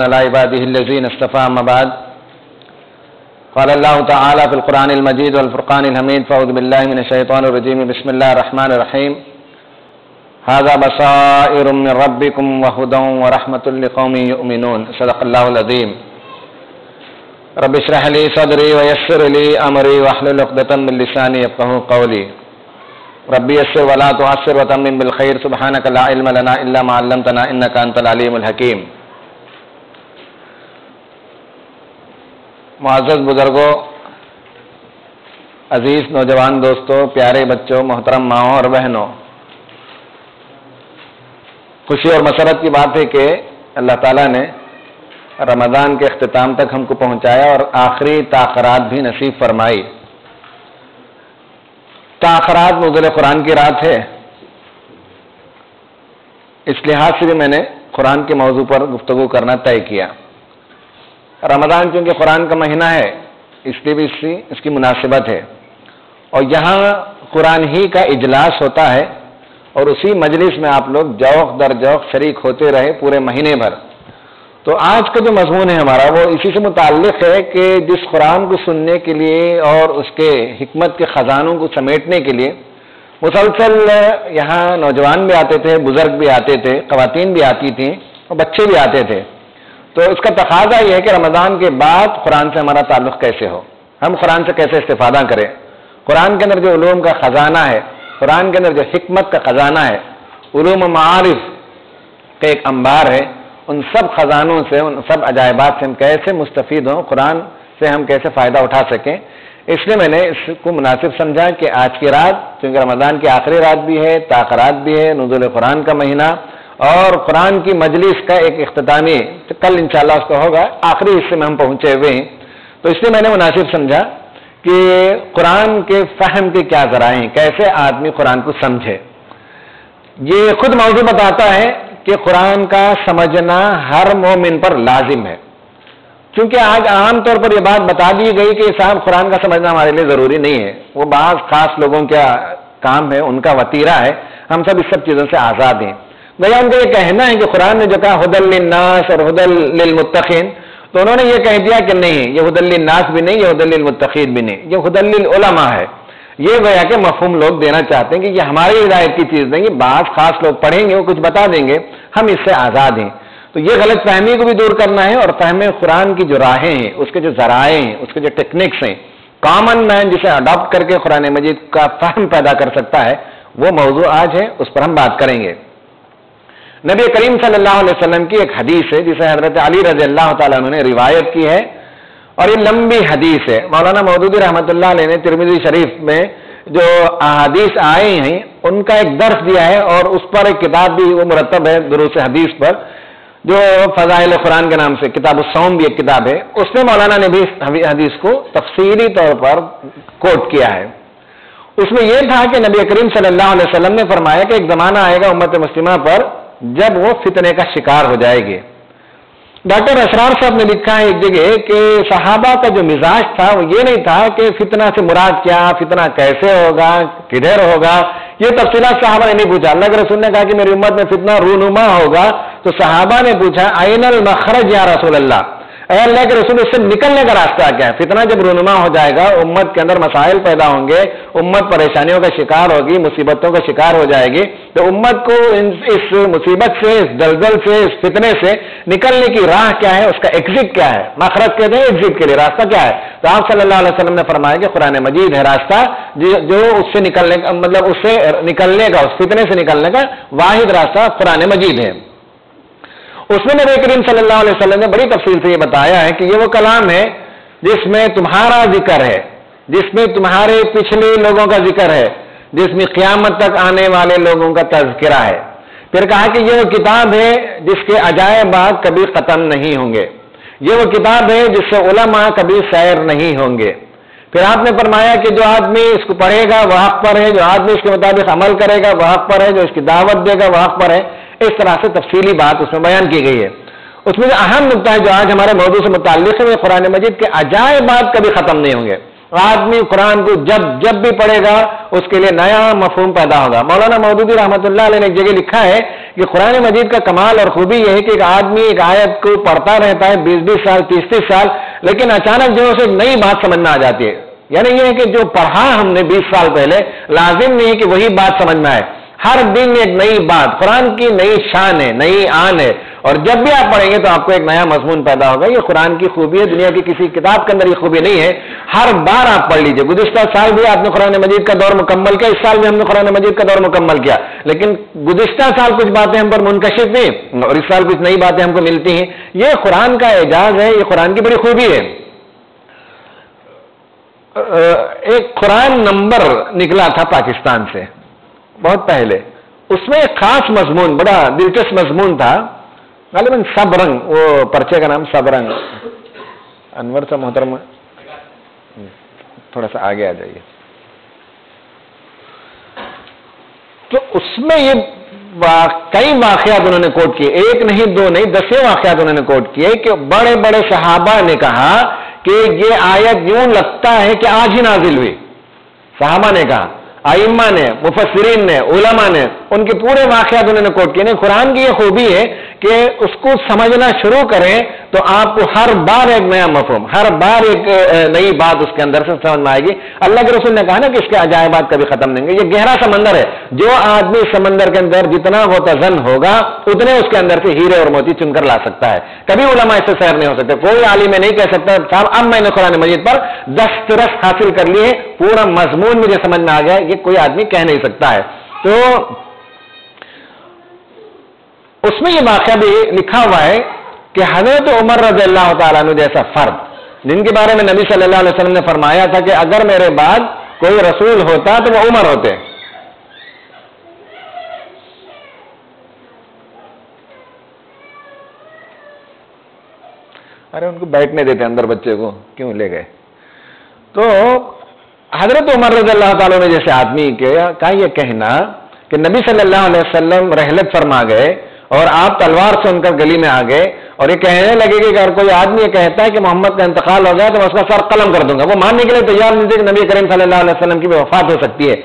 على عباده الذين اصطفى أما بعد قال الله تعالى في القرآن المجيد والفرقان الحميد فأعوذ بالله من الشيطان الرجيم بسم الله الرحمن الرحيم هذا بصائر من ربكم وهدى ورحمة لقوم يؤمنون صدق الله العظيم رب اشرح لي صدري ويسر لي أمري واحلل عقدة من لساني يفقهوا قولي ربي يسر ولا تعسر وتمم بالخير سبحانك لا علم لنا إلا ما علمتنا إنك أنت العليم الحكيم. معزز بزرگوں، عزیز نوجوان دوستوں، پیارے بچوں، محترم ماؤں اور بہنوں، خوشی اور مسرت کی بات ہے کہ اللہ تعالیٰ نے رمضان کے اختتام تک ہم کو پہنچایا اور آخری تاخرات بھی نصیب فرمائی. تاخرات نزول قرآن کی رات ہے، اس لحاظ سے بھی میں نے قرآن کے موضوع پر گفتگو کرنا طے کیا. رمضان چونکہ قرآن کا مہینہ ہے اس لیے بھی اس کی مناسبت ہے، اور یہاں قرآن ہی کا اجلاس ہوتا ہے اور اسی مجلس میں آپ لوگ جوق در جوق شریک ہوتے رہے پورے مہینے بھر. تو آج کا جو مضمون ہے ہمارا وہ اسی سے متعلق ہے کہ جس قرآن کو سننے کے لیے اور اس کے حکمت کے خزانوں کو سمیٹنے کے لیے مسلسل یہاں نوجوان بھی آتے تھے، بزرگ بھی آتے تھے، خواتین بھی آتی تھیں اور بچے بھی آتے تھے. تو اس کا تقاضا یہ ہے کہ رمضان کے بعد قرآن سے ہمارا تعلق کیسے ہو، ہم قرآن سے کیسے استفادہ کریں. قرآن کے اندر جو علوم کا خزانہ ہے، قرآن کے اندر جو حکمت کا خزانہ ہے، علوم و معارف کا ایک انبار ہے، ان سب خزانوں سے، ان سب عجائبات سے ہم کیسے مستفید ہوں، قرآن سے ہم کیسے فائدہ اٹھا سکیں. اس لیے میں نے اس کو مناسب سمجھا کہ آج کی رات چونکہ رمضان کی آخری رات بھی ہے، تاخرات بھی ہے، نزول قرآن کا مہینہ اور قرآن کی مجلس کا ایک اختتامی کل انشاءاللہ اس کا ہوگا، آخری حصے میں ہم پہنچے ہوئے ہیں. تو اس لیے میں نے مناسب سمجھا کہ قرآن کے فہم کے کیا ذرائع ہیں، کیسے آدمی قرآن کو سمجھے. یہ خود موضوع بتاتا ہے کہ قرآن کا سمجھنا ہر مومن پر لازم ہے. کیونکہ آج عام طور پر یہ بات بتا دی گئی کہ صاحب قرآن کا سمجھنا ہمارے لیے ضروری نہیں ہے، وہ بعض خاص لوگوں کا کام ہے، ان کا وتیرہ ہے، ہم سب اس سب چیزوں سے آزاد ہیں. بھیا ان کا یہ کہنا ہے کہ قرآن نے جو کہا ہدی للناس اور ہدی للمتقین، تو انہوں نے یہ کہہ دیا کہ نہیں، یہ ہدی للناس بھی نہیں، یہ ہدی للمتقین بھی نہیں، یہ ہدی للعلماء ہے. یہ گویا کہ مفہوم لوگ دینا چاہتے ہیں کہ یہ ہماری ہدایت کی چیز نہیں، بعض خاص لوگ پڑھیں گے وہ کچھ بتا دیں گے، ہم اس سے آزاد ہیں. تو یہ غلط فہمی کو بھی دور کرنا ہے اور فہم قرآن کی جو راہیں ہیں، اس کے جو ذرائع ہیں، اس کے جو ٹیکنکس ہیں، کامن مین جسے اڈاپٹ کر کے قرآن مجید کا فہم پیدا کر سکتا ہے، وہ موضوع آج ہے، اس پر ہم بات کریں گے. نبی کریم صلی اللہ علیہ وسلم کی ایک حدیث ہے جسے حضرت علی رضی اللہ تعالیٰ عنہ نے روایت کی ہے، اور یہ لمبی حدیث ہے. مولانا مودودی رحمۃ اللہ علیہ نے ترمذی شریف میں جو احادیث آئے ہیں ان کا ایک درس دیا ہے، اور اس پر ایک کتاب بھی وہ مرتب ہے دروس حدیث پر، جو فضائل قرآن کے نام سے کتاب الصوم بھی ایک کتاب ہے. اس میں مولانا نے بھی حدیث کو تفصیلی طور پر کوٹ کیا ہے. اس میں یہ تھا کہ نبی کریم صلی اللہ علیہ وسلم نے فرمایا کہ ایک زمانہ آئے گا امت مسلمہ پر جب وہ فتنے کا شکار ہو جائے گی. ڈاکٹر اسرار صاحب نے لکھا ہے ایک جگہ کہ صحابہ کا جو مزاج تھا وہ یہ نہیں تھا کہ فتنہ سے مراد کیا، فتنہ کیسے ہوگا، کدھر ہوگا، یہ تفصیلات صحابہ نے نہیں پوچھا. اللہ کے رسول نے کہا کہ میری امت میں فتنہ رونما ہوگا، تو صحابہ نے پوچھا این المخرج یا رسول اللہ، اے اللہ کے رسول اس سے نکلنے کا راستہ کیا ہے؟ فتنہ جب رونما ہو جائے گا، امت کے اندر مسائل پیدا ہوں گے، امت پریشانیوں کا شکار ہوگی، مصیبتوں کا شکار ہو جائے گی، تو امت کو اس مصیبت سے، اس دلدل سے، اس فتنے سے نکلنے کی راہ کیا ہے، اس کا ایگزٹ کیا ہے؟ مخرج کہتے ہیں ایگزٹ کے لیے، راستہ کیا ہے؟ تو آپ صلی اللہ علیہ وسلم نے فرمایا کہ قرآن مجید ہے راستہ، جو اس سے نکلنے کا مطلب اس سے نکلنے کا، اس فتنے سے نکلنے کا واحد راستہ قرآن مجید ہے. اس میں نبی کریم صلی اللہ علیہ وسلم نے بڑی تفصیل سے یہ بتایا ہے کہ یہ وہ کلام ہے جس میں تمہارا ذکر ہے، جس میں تمہارے پچھلے لوگوں کا ذکر ہے، جس میں قیامت تک آنے والے لوگوں کا تذکرہ ہے. پھر کہا کہ یہ وہ کتاب ہے جس کے عجائبات کبھی ختم نہیں ہوں گے، یہ وہ کتاب ہے جس سے علماء کبھی سیر نہیں ہوں گے. پھر آپ نے فرمایا کہ جو آدمی اس کو پڑھے گا وہ حق پر ہے، جو آدمی اس کے مطابق عمل کرے گا وہ حق پر ہے، جو اس کی دعوت دے گا وہ حق پر ہے. اس طرح سے تفصیلی بات اس میں بیان کی گئی ہے. اس میں جو اہم نقطہ ہے جو آج ہمارے موضوع سے متعلق ہے وہ قرآن مجید کے عجائبات کبھی ختم نہیں ہوں گے. آدمی قرآن کو جب بھی پڑھے گا اس کے لیے نیا مفہوم پیدا ہوگا. مولانا مودودی رحمۃ اللہ علیہ نے ایک جگہ لکھا ہے کہ قرآن مجید کا کمال اور خوبی یہ ہے کہ ایک آدمی ایک آیت کو پڑھتا رہتا ہے 20 سال 30 سال، لیکن اچانک جو اسے نئی بات سمجھ میں آ جاتی ہے. یعنی یہ ہے کہ جو پڑھا ہم نے 20 سال پہلے لازم نہیں ہے کہ وہی بات سمجھ میں آئے. ہر دن ایک نئی بات، قرآن کی نئی شان ہے، نئی آن ہے، اور جب بھی آپ پڑھیں گے تو آپ کو ایک نیا مضمون پیدا ہوگا. یہ قرآن کی خوبی ہے، دنیا کی کسی کتاب کے اندر یہ خوبی نہیں ہے. ہر بار آپ پڑھ لیجئے. گزشتہ سال بھی آپ نے قرآن مجید کا دور مکمل کیا، اس سال بھی ہم نے قرآن مجید کا دور مکمل کیا، لیکن گزشتہ سال کچھ باتیں ہم پر منکشف تھیں اور اس سال کچھ نئی باتیں ہم کو ملتی ہیں. یہ قرآن کا اعجاز ہے، یہ قرآن کی بڑی خوبی ہے. ایک قرآن نمبر نکلا تھا پاکستان سے بہت پہلے، اس میں ایک خاص مضمون، بڑا دلچسپ مضمون تھا، غالباً سب رنگ، وہ پرچے کا نام سب رنگ. انور صاحب محترم تھوڑا سا آگے آ جائیے. تو اس میں یہ کئی واقعات انہوں نے کوٹ کیے، ایک نہیں دو نہیں 10 واقعات انہوں نے کوٹ کیے کہ بڑے بڑے صحابہ نے کہا کہ یہ آیت یوں لگتا ہے کہ آج ہی نازل ہوئی. صحابہ نے کہا، ائمہ نے، مفسرین نے، علماء نے، ان کے پورے واقعات انہوں نے کوٹ کیے. قرآن کی یہ خوبی ہے کہ اس کو سمجھنا شروع کریں تو آپ کو ہر بار ایک نیا مفہوم، ہر بار ایک نئی بات اس کے اندر سے سمجھ میں آئے گی. اللہ کے رسول نے کہا نا کہ اس کے عجائبات کبھی ختم نہیں گے. یہ گہرا سمندر ہے، جو آدمی سمندر کے اندر جتنا غوطہ ہوگا اتنے اس کے اندر سے ہیرے اور موتی چن کر لا سکتا ہے. کبھی علماء اس سے سیر نہیں ہو سکتے. کوئی عالم نہیں کہہ سکتا صاحب اب میں نے قرآن مجید پر دسترس حاصل کر لیے، پورا مضمون مجھے سمجھ میں آ گیا، یہ کوئی آدمی کہہ نہیں سکتا ہے. تو اس میں یہ واقعہ بھی لکھا ہوا ہے کہ حضرت عمر رضی اللہ تعالیٰ عنہ جیسا فرد، جن کے بارے میں نبی صلی اللہ علیہ وسلم نے فرمایا تھا کہ اگر میرے بعد کوئی رسول ہوتا تو وہ عمر ہوتے. ارے ان کو بیٹھنے دیتے اندر، بچے کو کیوں لے گئے. تو حضرت عمر رضی اللہ تعالیٰ نے جیسے آدمی کا یہ کہنا کہ نبی صلی اللہ علیہ وسلم رحلت فرما گئے اور آپ تلوار سے ان کر گلی میں آ گئے اور یہ کہنے لگے کہ اگر کوئی آدمی یہ کہتا ہے کہ محمد کا انتقال ہو گیا تو میں اس کا سر قلم کر دوں گا. وہ ماننے کے لیے تیار نہیں تھے کہ نبی کریم صلی اللہ علیہ وسلم کی بھی وفات ہو سکتی ہے.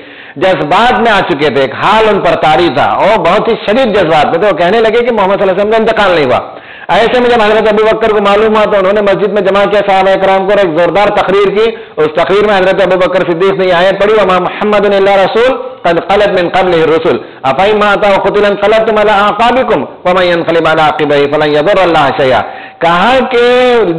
جذبات میں آ چکے تھے، ایک حال ان پر طاری تھا اور بہت ہی شدید جذبات میں تھے. وہ کہنے لگے کہ محمد صلی اللہ علیہ وسلم کا انتقال نہیں ہوا. ایسے میں جب حضرت ابو بکر کو معلوم ہوا تو انہوں نے مسجد میں جمع کیا صحابہ کرام کو اور ایک زوردار تقریر کی. اس تقریر میں حضرت ابو بکر صدیق نے یہ آیت پڑھی وما محمد الا رسول قد خلت من قبله الرسل افإن مات وقتل انقلبتم على اعقابكم ومن ينقلب على عقبيه فلن يضر الله شيئا. کہا کہ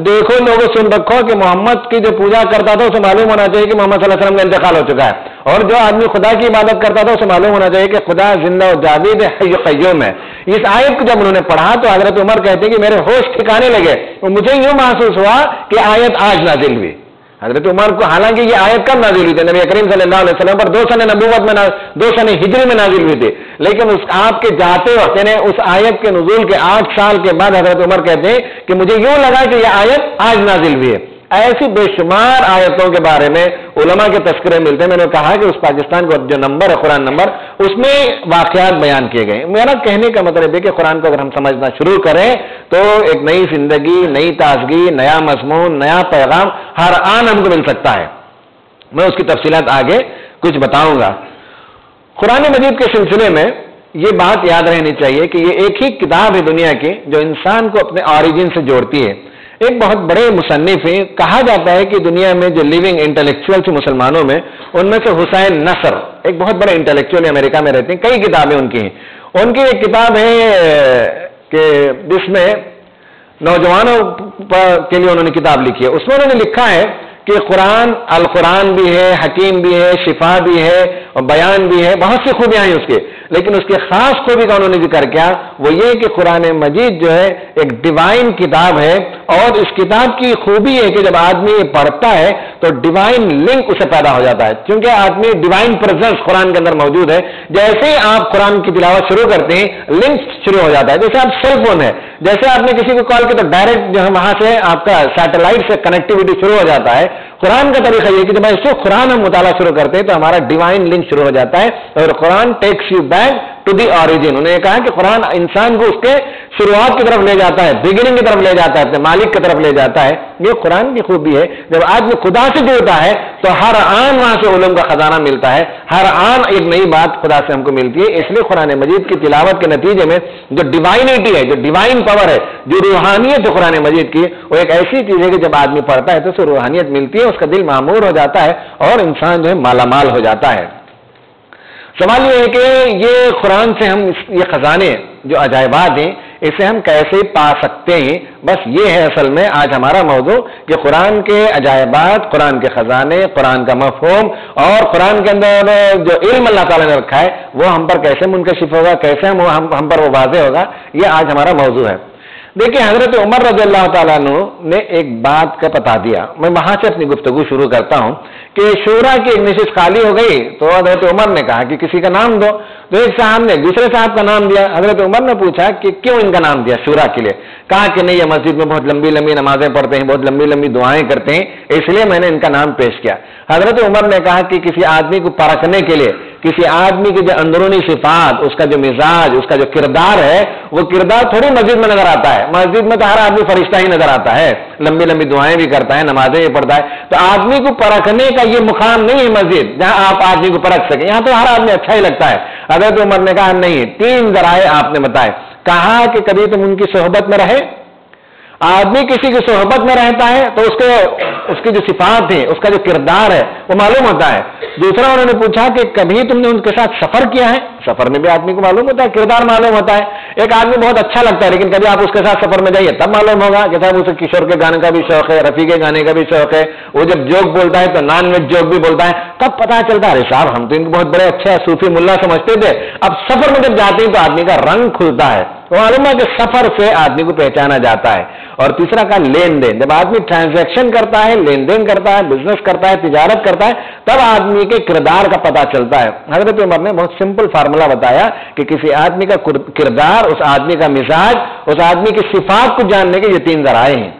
دیکھو لوگوں سن رکھو کہ محمد کی جو پوجا کرتا تھا اسے معلوم ہونا چاہیے کہ محمد صلی اللہ علیہ وسلم کا انتقال ہو چکا ہے، اور جو آدمی خدا کی عبادت کرتا تھا اسے معلوم ہونا چاہیے کہ خدا زندہ و جاوید حی قیوم ہے. اس آیت کو جب انہوں نے پڑھا تو حضرت عمر کہتے ہیں کہ میرے ہوش ٹھکانے لگے. مجھے یوں محسوس ہوا کہ آیت آج نازل ہوئی. حضرت عمر کو حالانکہ یہ آیت کب نازل ہوئی تھی؟ نبی کریم صلی اللہ علیہ وسلم پر 2 سن نبوت میں 2 سن ہجری میں نازل ہوئی تھی، لیکن اس آپ کے جاتے وقت یعنی اس آیت کے نزول کے 8 سال کے بعد حضرت عمر کہتے ہیں کہ مجھے یوں لگا کہ یہ آیت آج نازل ہوئی ہے. ایسی بے شمار آیتوں کے بارے میں علماء کے تذکرے ملتے ہیں. میں نے کہا کہ اس پاکستان کو جو نمبر ہے قرآن نمبر، اس میں واقعات بیان کیے گئے. میرا کہنے کا مطلب ہے کہ قرآن کو اگر ہم سمجھنا شروع کریں تو ایک نئی زندگی، نئی تازگی، نیا مضمون، نیا پیغام ہر آن ہم کو مل سکتا ہے. میں اس کی تفصیلات آگے کچھ بتاؤں گا. قرآن مجید کے سلسلے میں یہ بات یاد رہنی چاہیے کہ یہ ایک ہی کتاب ہے دنیا کی جو انسان کو اپنے اوریجن سے جوڑتی ہے. ایک بہت بڑے مصنف ہیں، کہا جاتا ہے کہ دنیا میں جو لیونگ انٹلیکچوئل مسلمانوں میں ان میں سے حسین نصر ایک بہت بڑے انٹلیکچوئل امریکہ میں رہتے ہیں. کئی کتابیں ان کی ہیں. ان کی ایک کتاب ہے کہ جس میں نوجوانوں کے لیے انہوں نے کتاب لکھی ہے. اس میں انہوں نے لکھا ہے کہ القرآن بھی ہے، حکیم بھی ہے، شفا بھی ہے اور بیان بھی ہے، بہت سی خوبیاں ہیں اس کے. لیکن اس کی خاص خوبی کا انہوں نے ذکر کیا وہ یہ کہ قرآن مجید جو ہے ایک ڈیوائن کتاب ہے، اور اس کتاب کی خوبی ہے کہ جب آدمی یہ پڑھتا ہے تو ڈیوائن لنک اسے پیدا ہو جاتا ہے، کیونکہ آدمی ڈیوائن پریزنس قرآن کے اندر موجود ہے. جیسے ہی آپ قرآن کی تلاوت شروع کرتے ہیں لنک شروع ہو جاتا ہے. جیسے آپ سیل فون ہے، جیسے آپ نے کسی کو کال کیا تو ڈائریکٹ جو ہے وہاں سے آپ کا سیٹلائٹ سے کنیکٹیوٹی شروع ہو جاتا ہے. قرآن کا طریقہ یہ کہ جب ایسے قرآن ہم مطالعہ شروع کرتے ہیں تو ہمارا ڈیوائن لنک شروع ہو جاتا ہے اور Quran takes you back to the origin. انہوں نے کہا کہ قرآن انسان کو اس کے شروعات کی طرف لے جاتا ہے, بگننگ کی طرف لے جاتا ہے, اپنے مالک کی طرف لے جاتا ہے. یہ قرآن کی خوبی ہے. جب آدمی خدا سے جڑتا ہے تو ہر آن وہاں سے علوم کا خزانہ ملتا ہے, ہر آن ایک نئی بات خدا سے ہم کو ملتی ہے. اس لیے قرآن مجید کی تلاوت کے نتیجے میں جو ڈیوائنٹی ہے, جو ڈیوائن پاور ہے, جو روحانیت ہے قرآن مجید کی, وہ ایک ایسی چیز ہے کہ جب آدمی پڑھتا ہے تو اسے روحانیت ملتی ہے, اس کا دل معمور ہو جاتا ہے اور انسان جو ہے مالا مال ہو جاتا ہے. سوال یہ ہے کہ یہ قرآن سے ہم یہ خزانے جو عجائبات ہیں اسے ہم کیسے پا سکتے ہیں. بس یہ ہے اصل میں آج ہمارا موضوع کہ قرآن کے عجائبات, قرآن کے خزانے, قرآن کا مفہوم اور قرآن کے اندر جو علم اللہ تعالیٰ نے رکھا ہے وہ ہم پر کیسے منکشف ہوگا, کیسے ہم پر وہ واضح ہوگا. یہ آج ہمارا موضوع ہے. دیکھیں حضرت عمر رضی اللہ تعالیٰ عنہ نے ایک بات کا بتا دیا. میں وہاں سے اپنی گفتگو شروع کرتا ہوں کہ شورا کی ایک نشست خالی ہو گئی تو حضرت عمر نے کہا کہ کسی کا نام دو. تو ایک صاحب نے دوسرے صاحب کا نام دیا. حضرت عمر نے پوچھا کہ کیوں ان کا نام دیا شورا کے لیے؟ کہا کہ نہیں, یہ مسجد میں بہت لمبی لمبی نمازیں پڑھتے ہیں, بہت لمبی لمبی دعائیں کرتے ہیں, اس لیے میں نے ان کا نام پیش کیا. حضرت عمر نے کہا کہ کسی آدمی کو پرکھنے کے لیے, کسی آدمی کی جو اندرونی صفات, اس کا جو مزاج, اس کا جو کردار ہے, وہ کردار تھوڑی مسجد میں نظر آتا ہے. مسجد میں تو ہر آدمی فرشتہ ہی نظر آتا ہے, لمبی لمبی دعائیں بھی کرتا ہے, نمازیں بھی پڑھتا ہے. تو آدمی کو پرکھنے کا یہ مقام نہیں ہے مسجد جہاں آپ آدمی کو پرکھ سکیں. یہاں تو ہر آدمی اچھا ہی لگتا ہے. حضرت عمر نے کہا نہیں, 3 ذرائع آپ نے بتائے. کہا کہ کبھی تم ان کی صحبت میں رہے. آدمی کسی کی صحبت میں رہتا ہے تو اس کی جو صفات ہیں, اس کا جو کردار ہے وہ معلوم ہوتا ہے. دوسرا انہوں نے پوچھا کہ کبھی تم نے ان کے ساتھ سفر کیا ہے. سفر میں بھی آدمی کو معلوم ہوتا ہے, کردار معلوم ہوتا ہے. ایک آدمی بہت اچھا لگتا ہے لیکن کبھی آپ اس کے ساتھ سفر میں جائیے تب معلوم ہوگا کہ صاحب اسے کشور کے گانے کا بھی شوق ہے, رفیع کے گانے کا بھی شوق ہے. وہ جب جوک بولتا ہے تو نان ویج جوک بھی بولتا ہے, تب پتا چلتا ہے ارے صاحب ہم تو ان کو بہت بڑے اچھے صوفی ملا سمجھتے تھے. اب سفر میں جب جاتے ہیں تو آدمی کا رنگ کھلتا ہے. معلوم ہے کہ سفر سے آدمی کو پہچانا جاتا ہے. اور تیسرا کا لین دین, جب آدمی ٹرانزیکشن کرتا ہے, لین دین کرتا ہے, بزنس کرتا ہے, تجارت کرتا ہے, تب آدمی کے کردار کا پتہ چلتا ہے. حضرت عمر نے بہت سمپل فارمولا بتایا کہ کسی آدمی کا کردار, اس آدمی کا مزاج, اس آدمی کی صفات کو جاننے کے یہ 3 ذرائع ہیں.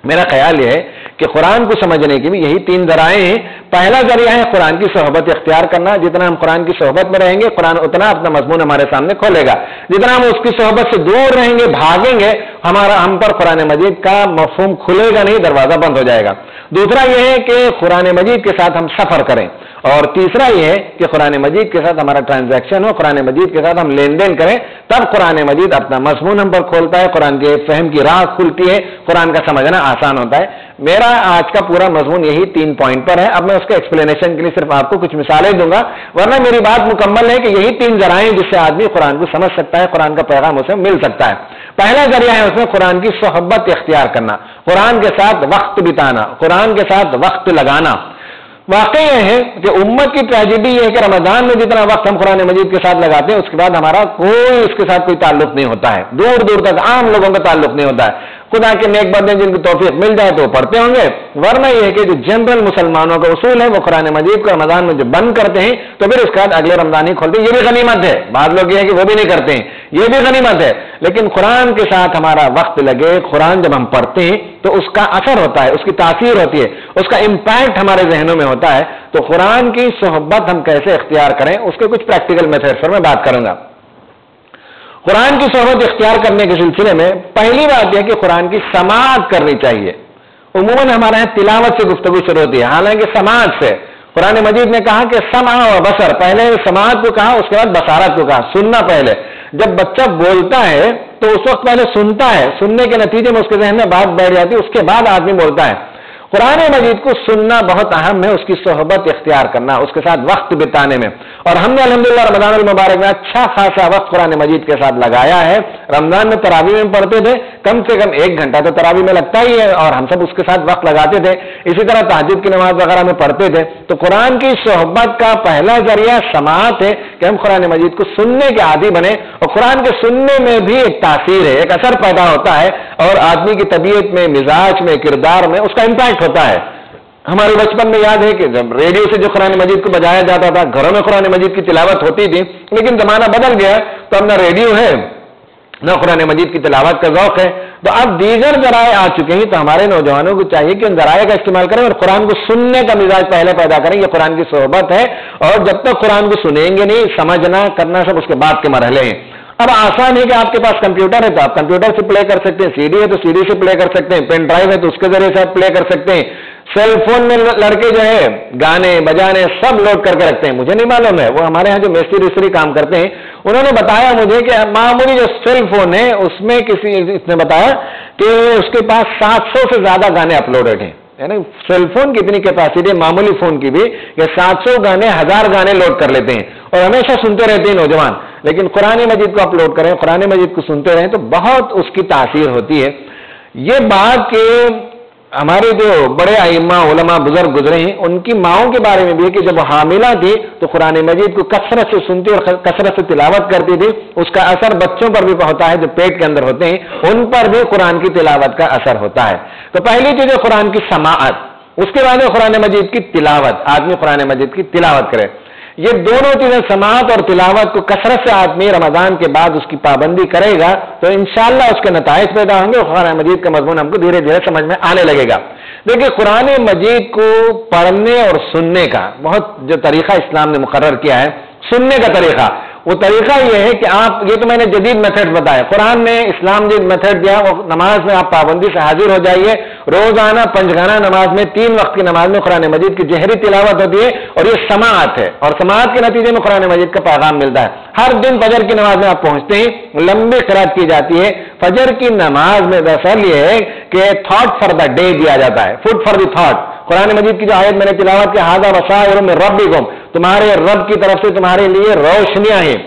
میرا خیال یہ ہے کہ قرآن کو سمجھنے کی بھی یہی 3 ذرائع ہیں. پہلا ذریعہ ہے قرآن کی صحبت اختیار کرنا. جتنا ہم قرآن کی صحبت میں رہیں گے قرآن اتنا اپنا مضمون ہمارے سامنے کھولے گا. جتنا ہم اس کی صحبت سے دور رہیں گے, بھاگیں گے, ہم پر قرآن مجید کا مفہوم کھلے گا نہیں, دروازہ بند ہو جائے گا. دوسرا یہ ہے کہ قرآن مجید کے ساتھ ہم سفر کریں. اور تیسرا یہ ہے کہ قرآن مجید کے ساتھ ہمارا ٹرانزیکشن ہو, قرآن مجید کے ساتھ ہم لین دین کریں, تب قرآن مجید اپنا مضمون ہم پر کھولتا ہے, قرآن کے فہم کی راہ کھلتی ہے, قرآن کا سمجھنا آسان ہوتا ہے. میرا آج کا پورا مضمون یہی 3 پوائنٹ پر ہے. اب میں اس کے ایکسپلینیشن کے لیے صرف آپ کو کچھ مثالیں دوں گا, ورنہ میری بات مکمل ہے کہ یہی 3 ذرائع جس سے آدمی قرآن کو سمجھ سکتا ہے, قرآن کا پیغام اسے مل سکتا ہے. پہلا ذریعہ ہے اس میں قرآن کی صحبت اختیار کرنا, قرآن کے ساتھ وقت بتانا, قرآن کے ساتھ وقت لگانا. واقعی یہ ہے کہ امت کی ٹریجڈی یہ ہے کہ رمضان میں جتنا وقت ہم قرآن مجید کے ساتھ لگاتے ہیں اس کے بعد ہمارا اس کے ساتھ کوئی تعلق نہیں ہوتا ہے, دور دور تک عام لوگوں کا تعلق نہیں ہوتا ہے. خدا کے نیک بندے جن کی توفیق مل جائے تو وہ پڑھتے ہوں گے, ورنہ یہ ہے کہ جو جنرل مسلمانوں کا اصول ہے وہ قرآن مجید کو رمضان میں جب بند کرتے ہیں تو پھر اس کے بعد اگلے رمضان ہی کھولتے ہیں. یہ بھی غنیمت ہے. بعض لوگ یہ ہے کہ وہ بھی نہیں کرتے ہیں, یہ بھی غنیمت ہے. لیکن قرآن کے ساتھ ہمارا وقت لگے, قرآن جب ہم پڑھتے ہیں تو اس کا اثر ہوتا ہے, اس کی تاثیر ہوتی ہے, اس کا امپیکٹ ہمارے ذہنوں میں ہوتا ہے. تو قرآن کی صحبت ہم کیسے اختیار کریں اس کے کچھ پریکٹیکل میتھڈ پر میں بات کروں گا. قرآن کی صحبت اختیار کرنے کے سلسلے میں پہلی بات یہ کہ قرآن کی سماعت کرنی چاہیے. عموماً ہمارے یہاں تلاوت سے گفتگو شروع ہوتی ہے, حالانکہ سماعت سے. قرآن مجید نے کہا کہ سمع و بصر, پہلے سماعت کو کہا, اس کے بعد بصارت کو کہا, سننا پہلے. جب بچہ بولتا ہے تو اس وقت پہلے سنتا ہے, سننے کے نتیجے میں اس کے ذہن میں بات بیٹھ جاتی ہے, اس کے بعد آدمی بولتا ہے. قرآن مجید کو سننا بہت اہم ہے, اس کی صحبت اختیار کرنا, اس کے ساتھ وقت بتانے میں. اور ہم نے الحمدللہ رمضان المبارک میں اچھا خاصا وقت قرآن مجید کے ساتھ لگایا ہے. رمضان میں تراویح میں پڑھتے تھے, کم سے کم 1 گھنٹہ تو تراویح میں لگتا ہی ہے, اور ہم سب اس کے ساتھ وقت لگاتے تھے. اسی طرح تہجد کی نماز وغیرہ میں پڑھتے تھے. تو قرآن کی صحبت کا پہلا ذریعہ سماعت ہے کہ ہم قرآن مجید کو سننے کے عادی بنے, اور قرآن کے سننے میں بھی ایک تاثیر ہے, ایک اثر پیدا ہوتا ہے, اور آدمی کی طبیعت میں, مزاج میں, کردار میں اس کا امپیکٹ ہوتا ہے. ہمارے بچپن میں یاد ہے کہ جب ریڈیو سے جو قرآن مجید کو بجایا جاتا تھا, گھروں میں قرآن مجید کی تلاوت ہوتی تھی, لیکن زمانہ بدل گیا تو اب نہ ریڈیو ہے, نہ قرآن مجید کی تلاوت کا ذوق ہے. تو اب دیگر ذرائع آ چکے ہیں، تو ہمارے نوجوانوں کو چاہیے کہ ان ذرائع کا استعمال کریں اور قرآن کو سننے کا مزاج پہلے پیدا کریں. یہ قرآن کی صحبت ہے، اور جب تک قرآن کو سنیں گے نہیں، سمجھنا کرنا سب اس کے بعد کے مرحلے ہیں. اب آسان ہے کہ آپ کے پاس کمپیوٹر ہے تو آپ کمپیوٹر سے پلے کر سکتے ہیں، سی ڈی ہے تو سی ڈی سے پلے کر سکتے ہیں، پین ڈرائیو ہے تو اس کے ذریعے سے آپ پلے کر سکتے ہیں. سیل فون میں لڑکے جو ہے گانے بجانے سب لوڈ کر کے رکھتے ہیں. مجھے نہیں معلوم ہے، وہ ہمارے ہاں جو مستری کام کرتے ہیں انہوں نے بتایا مجھے کہ معمولی جو سیل فون ہے اس میں اس نے بتایا کہ اس کے پاس 700 سے زیادہ گانے اپلوڈڈ ہیں. یعنی سیل فون کی اتنی کیپیسٹی ہے معمولی فون کی بھی کہ 700 گانے 1000 گانے لوڈ کر لیتے ہیں اور ہمیشہ سنتے رہتے ہیں نوجوان. لیکن قرآن مجید کو اپلوڈ کریں، قرآن مجید کو سنتے رہیں تو بہت اس کی تاثیر ہوتی ہے. یہ بات کہ ہمارے جو بڑے ائمہ علماء بزرگ گزرے ہیں ان کی ماؤں کے بارے میں بھی کہ جب وہ حاملہ تھی تو قرآن مجید کو کثرت سے سنتی اور کثرت سے تلاوت کرتی تھی. اس کا اثر بچوں پر بھی ہوتا ہے جو پیٹ کے اندر ہوتے ہیں، ان پر بھی قرآن کی تلاوت کا اثر ہوتا ہے. تو پہلی چیز ہے قرآن کی سماعت، اس کے بعد قرآن مجید کی تلاوت. آدمی قرآن مجید کی تلاوت کرے. یہ دونوں چیزیں سماعت اور تلاوت کو کثرت سے آدمی رمضان کے بعد اس کی پابندی کرے گا تو انشاءاللہ اس کے نتائج پیدا ہوں گے اور قرآن مجید کا مضمون ہم کو دھیرے دھیرے سمجھ میں آنے لگے گا. دیکھیے قرآن مجید کو پڑھنے اور سننے کا بہت جو طریقہ اسلام نے مقرر کیا ہے، سننے کا طریقہ، وہ طریقہ یہ ہے کہ آپ، یہ تو میں نے جدید میتھڈ بتایا، قرآن نے اسلام جو میتھڈ دیا وہ نماز میں آپ پابندی سے حاضر ہو جائیے. روزانہ 5 گانا نماز میں 3 وقت کی نماز میں قرآن مجید کی جہری تلاوت ہوتی ہے اور یہ سماعت ہے، اور سماعت کے نتیجے میں قرآن مجید کا پیغام ملتا ہے. ہر دن فجر کی نماز میں آپ پہنچتے ہیں، لمبی قرات کی جاتی ہے. فجر کی نماز میں دراصل یہ ہے کہ تھاٹ فار دا ڈے دیا جاتا ہے، فوڈ فار دی تھاٹ. قرآن مجید کی جو آیت میں نے تلاوت کی، ھذا بصائر من ربکم، تمہارے رب کی طرف سے تمہارے لیے روشنیاں ہیں،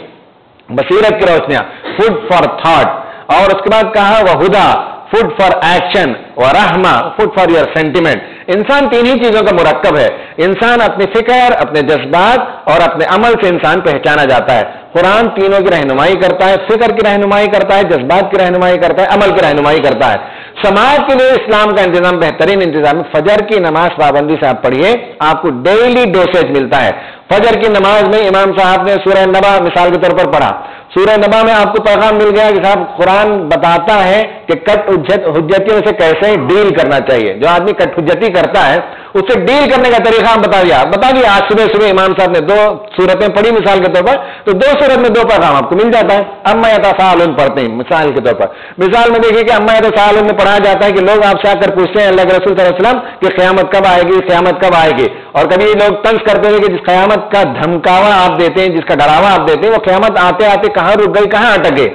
بصیرت کی روشنیاں، فوڈ فار تھاٹ. اور اس کے بعد کہا وہدا، فوڈ فار ایکشن، ورحمہ، فوڈ فار یور سینٹیمنٹ. انسان 3 ہی چیزوں کا مرکب ہے. انسان اپنی فکر، اپنے جذبات اور اپنے عمل سے انسان پہچانا جاتا ہے. قرآن تینوں کی رہنمائی کرتا ہے، فکر کی رہنمائی کرتا ہے، جذبات کی رہنمائی کرتا ہے، عمل کی رہنمائی کرتا ہے. سماج کے لیے اسلام کا انتظام بہترین انتظام ہے. فجر کی نماز پابندی سے آپ پڑھیے، آپ کو ڈیلی ڈوسیج ملتا ہے. فجر کی نماز میں امام صاحب نے سورہ نبا مثال کے طور پر پڑھا. سورہ نبا میں آپ کو پیغام مل گیا کہ صاحب قرآن بتاتا ہے کہ کٹ حجتیوں سے کیسے ڈیل کرنا چاہیے. جو آدمی کٹ حجتی کرتا ہے اس سے ڈیل کرنے کا طریقہ بتا دیا. آج صبح امام صاحب نے 2 سورتیں پڑھی مثال کے طور پر، تو 2 سورت میں 2 پیغام آپ کو مل جاتا ہے. اما یتساءلون پڑھتے ہیں مثال کے طور پر. مثال میں دیکھیے کہ اما یتساءلون میں پڑھا جاتا ہے کہ لوگ آپ سے آ کر پوچھتے ہیں اللہ کے رسول صلی اللہ علیہ وسلم کہ قیامت کب آئے گی، قیامت کب آئے گی. اور کبھی لوگ طنز کرتے ہیں کہ جس قیامت کا دھمکاوا آپ دیتے ہیں، جس کا ڈراوا آپ دیتے ہیں، وہ قیامت آتے آتے کہاں رک گئی، کہاں اٹک گئی.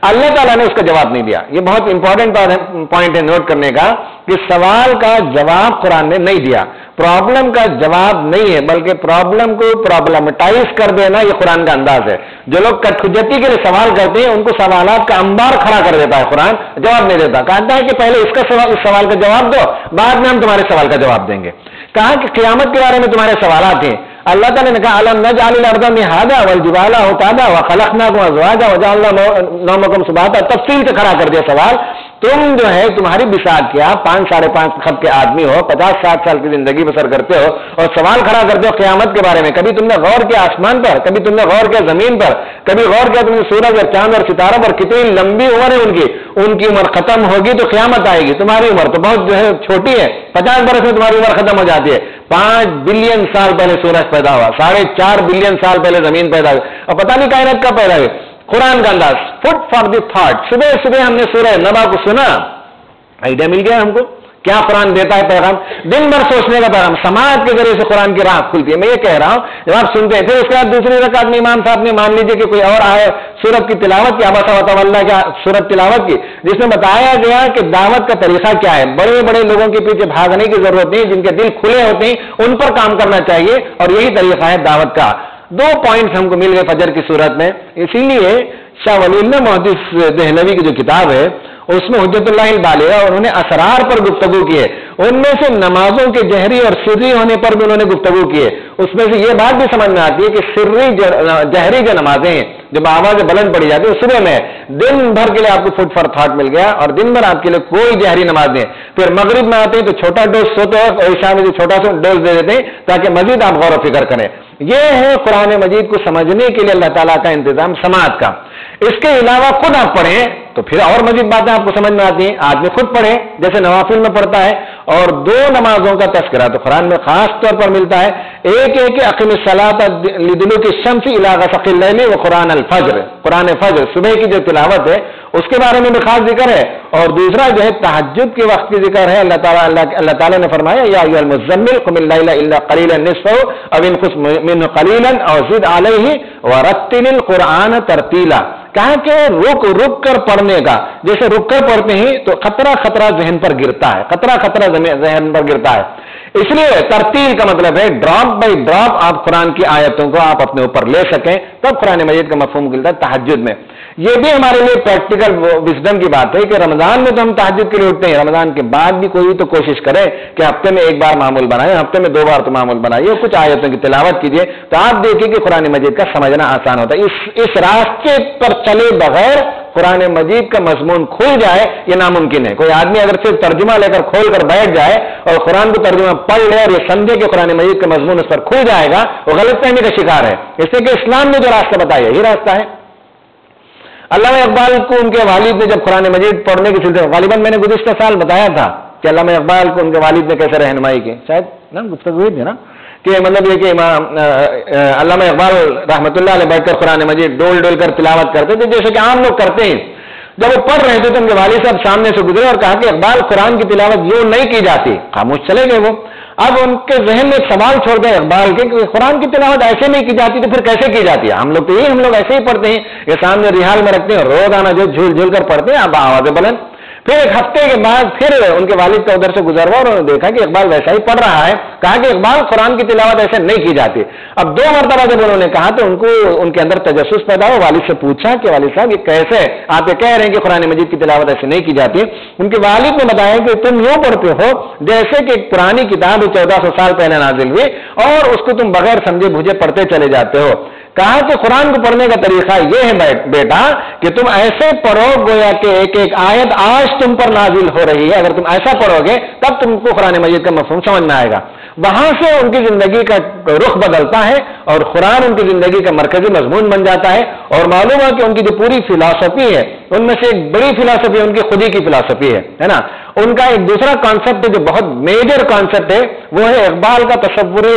اللہ تعالیٰ نے اس کا جواب نہیں دیا. یہ بہت امپورٹنٹ پوائنٹ ہے نوٹ کرنے کا کہ سوال کا جواب قرآن نے نہیں دیا. پرابلم کا جواب نہیں ہے بلکہ پرابلم کو پرابلمٹائز کر دینا یہ قرآن کا انداز ہے. جو لوگ کٹ حجتی کے لیے سوال کرتے ہیں ان کو سوالات کا انبار کھڑا کر دیتا ہے قرآن، جواب نہیں دیتا. کہتا ہے کہ پہلے اس سوال کا جواب دو، بعد میں ہم تمہارے سوال کا جواب دیں گے. کہا کہ قیامت کے بارے میں تمہارے سوالات ہیں. اللہ تعالیٰ نے کہا الم نجعل الارض مہادا والجبال اوتادا وخلقناکم ازواجا وجعلنا نومکم سباتا. تفصیل سے کھڑا کر دیا سوال. تم جو ہے تمہاری بساط کیا، 5 ساڑھے 5 خط کے آدمی ہو، 50-60 سال کی زندگی بسر کرتے ہو اور سوال کھڑا کرتے ہو قیامت کے بارے میں. کبھی تم نے غور کیا آسمان پر، کبھی تم نے غور کیا زمین پر، کبھی غور کیا تم نے سورج اور چاند اور ستاروں پر. کتنی لمبی عمر ہے ان کی عمر ختم ہوگی تو قیامت آئے گی. تمہاری عمر تو بہت جو ہے چھوٹی ہے، 50 برس میں تمہاری عمر ختم ہو جاتی ہے. 5 بلین سال پہلے سورج پیدا ہوا، 4.5 بلین سال پہلے زمین پیدا ہوئی، اور پتہ نہیں کائنات کب پیدا ہوئی. قرآن کا انداز فوڈ فار دی تھاٹ. صبح ہم نے سورہ نبا کو سنا، آئیڈیا مل گیا ہم کو کیا قرآن دیتا ہے پیغام. دن بھر سوچنے کا پیغام سماعت کے ذریعے سے قرآن کی راہ کھلتی ہے. میں یہ کہہ رہا ہوں جب آپ سنتے ہیں پھر اس کے بعد دوسری رکعت میں امام صاحب نے مان لیجیے کہ کوئی اور آئے سورت کی تلاوت کی، عبس وتولی کی سورت تلاوت کی، جس میں بتایا گیا کہ دعوت کا طریقہ کیا ہے. بڑے بڑے لوگوں کے پیچھے بھاگنے کی ضرورت نہیں، جن کے دل کھلے ہوتے ہیں ان پر کام کرنا چاہیے، اور یہی طریقہ ہے دعوت کا. 2 پوائنٹس ہم کو مل گئے فجر کی صورت میں. اسی لیے شاہ ولی اللہ محدث دہلوی کی جو کتاب ہے اس میں حجت اللہ البالغہ انہوں نے اسرار پر گفتگو کی ہے. ان میں سے نمازوں کے جہری اور سری ہونے پر بھی انہوں نے گفتگو کی ہے. اس میں سے یہ بات بھی سمجھ میں آتی ہے کہ سری جہری جو نمازیں ہیں جو آواز بلند پڑی جاتی ہے وہ صبح میں دن بھر کے لیے آپ کو فوڈ فار تھاٹ مل گیا، اور دن بھر آپ کے لیے کوئی جہری نماز نہیں. پھر مغرب میں آتے ہیں تو چھوٹا ڈوز سوتے ہیں اور عشاء میں جو چھوٹا سا ڈوز دے دیتے ہیں تاکہ مزید آپ غور و فکر کریں. یہ ہے قرآن مجید کو سمجھنے کے لیے اللہ تعالیٰ کا انتظام سماعت کا. اس کے علاوہ خود آپ پڑھیں تو پھر اور مزید باتیں آپ کو سمجھ میں آتی ہیں. آدمی خود پڑھے جیسے نوافل میں پڑھتا ہے, اور 2 نمازوں کا تذکرہ تو قرآن میں خاص طور پر ملتا ہے. ایک اقیم الصلاۃ لدلوک الشمس الی غسق اللیل و قرآن الفجر, قرآن فجر صبح کی جو تلاوت ہے اس کے بارے میں بھی خاص ذکر ہے. اور دوسرا جو ہے تہجد کے وقت کی ذکر ہے. اللہ تعالیٰ نے فرمایا یا ایھا المزمل قم اللیل الا قلیلا نصفہ او انقص منہ قلیلا او زد علیہ ورتل القرآن ترتیلا. کہا کہ رک کر پڑھنے کا, جیسے رک کر پڑھتے ہیں تو خطرہ ذہن پر گرتا ہے, خطرہ ذہن پر گرتا ہے. اس لیے ترتیل کا مطلب ہے ڈراپ بائی ڈراپ آپ قرآن کی آیتوں کو آپ اپنے اوپر لے سکیں, تب قرآن مجید کا مفہوم ملتا ہے تہجد میں. یہ بھی ہمارے لیے پریکٹیکل وزڈم کی بات ہے کہ رمضان میں تو ہم تہجد کے لیے اٹھتے ہیں, رمضان کے بعد بھی کوئی تو کوشش کرے کہ ہفتے میں 1 بار معمول بنائے, ہفتے میں 2 بار تو معمول بنائیے, کچھ آیتوں کی تلاوت کیجیے, تو آپ دیکھیے کہ قرآن مجید کا سمجھنا آسان ہوتا ہے. اس راستے پر چلے بغیر قرآن مجید کا مضمون کھل جائے یہ ناممکن ہے. کوئی آدمی اگر صرف ترجمہ لے کر کھول کر بیٹھ جائے اور قرآن کو ترجمہ پڑھ لے اور یہ سمجھے کہ قرآن مجید کا مضمون اس پر کھل جائے گا, وہ غلط فہمی کا شکار ہے. اس لیے کہ اسلام نے جو راستہ بتایا یہی راستہ ہے. علامہ اقبال کو ان کے والد نے جب قرآن مجید پڑھنے کے سلسلے غالباً میں نے گزشتہ سال بتایا تھا کہ علامہ اقبال کو ان کے والد نے کیسے رہنمائی کی, شاید نا گفتگو ہوئی تھی نا, کہ مطلب یہ کہ علامہ اقبال رحمۃ اللہ علیہ بیٹھ کر قرآن مجید ڈول کر تلاوت کرتے تھے جیسے کہ عام لوگ کرتے ہیں. جب وہ پڑھ رہے تھے تو ان کے والد صاحب سامنے سے گزرے اور کہا کہ اقبال قرآن کی تلاوت یوں نہیں کی جاتی. خاموش چلے گئے وہ. اب ان کے ذہن میں ایک سوال چھوڑ گئے اقبال کے کہ قرآن کی تلاوت ایسے نہیں کی جاتی تو پھر کیسے کی جاتی ہے؟ ہم لوگ ایسے ہی پڑھتے ہیں, یہ سامنے ریحال میں رکھتے ہیں, روزانہ جو جھول کر پڑھتے ہیں, اب آوازیں بلند. پھر 1 ہفتے کے بعد پھر ان کے والد کا ادھر سے گزر ہوا اور انہوں نے دیکھا کہ اقبال ویسا ہی پڑھ رہا ہے. کہا کہ اقبال قرآن کی تلاوت ایسے نہیں کی جاتی. اب 2 مرتبہ جب انہوں نے کہا تو ان کے اندر تجسس پیدا ہوا. والد سے پوچھا کہ والد صاحب یہ کیسے آپ یہ کہہ رہے ہیں کہ قرآن مجید کی تلاوت ایسے نہیں کی جاتی؟ ان کے والد نے بتایا کہ تم یوں پڑھتے ہو جیسے کہ ایک پرانی کتاب 1400 سال پہلے نازل ہوئی اور اس کو تم بغیر سمجھے بوجھے پڑھتے چلے جاتے ہو. کہا کہ قرآن کو پڑھنے کا طریقہ یہ ہے بیٹا کہ تم ایسے پڑھو گویا کہ ایک آیت آج تم پر نازل ہو رہی ہے. اگر تم ایسا پڑھو گے تب تم کو قرآن مجید کا مفہوم سمجھ میں آئے گا. وہاں سے ان کی زندگی کا رخ بدلتا ہے اور قرآن ان کی زندگی کا مرکزی مضمون بن جاتا ہے. اور معلوم ہے کہ ان کی جو پوری فلسفی ہے ان میں سے ایک بڑی فلسفی ان کی خودی کی فلسفی ہے نا. ان کا ایک دوسرا کانسیپٹ جو بہت میجر کانسیپٹ ہے وہ ہے اقبال کا تصور.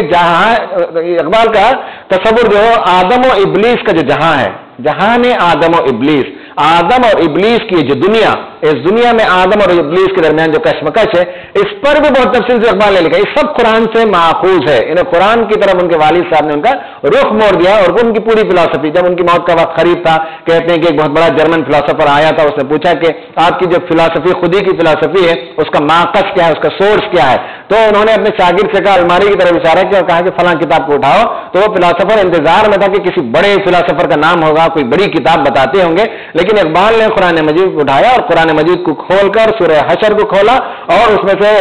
اقبال کا تصور جو آدم و ابلیس کا جو جہاں ہے, جہان آدم و ابلیس, آدم اور ابلیس کی جو دنیا, اس دنیا میں آدم اور ابلیس کے درمیان جو کشمکش ہے اس پر بھی بہت تفصیل سے اقبال نے لکھا. یہ سب قرآن سے ماخوذ ہے. انہیں قرآن کی طرف ان کے والد صاحب نے ان کا رخ موڑ دیا اور وہ ان کی پوری فلسفی. جب ان کی موت کا وقت قریب تھا کہتے ہیں کہ ایک بہت بڑا جرمن فلسفر آیا تھا, اس نے پوچھا کہ آپ کی جو فلسفی خودی کی فلسفی ہے اس کا ماقص کیا ہے, اس کا سورس کیا ہے؟ تو انہوں نے اپنے شاگرد سے کہا, الماری کی طرف اشارہ کیا اور کہا کہ فلاں کتاب کو اٹھاؤ. تو وہ فلسفر انتظار میں تھا کہ کسی بڑے فلسفر کا نام ہوگا, کوئی بڑی کتاب بتاتے ہوں گے, لیکن اقبال نے قرآن مجید کو اٹھایا اور قرآن مجید کو کھول کر سورہ حشر کو کھولا اور اس میں سے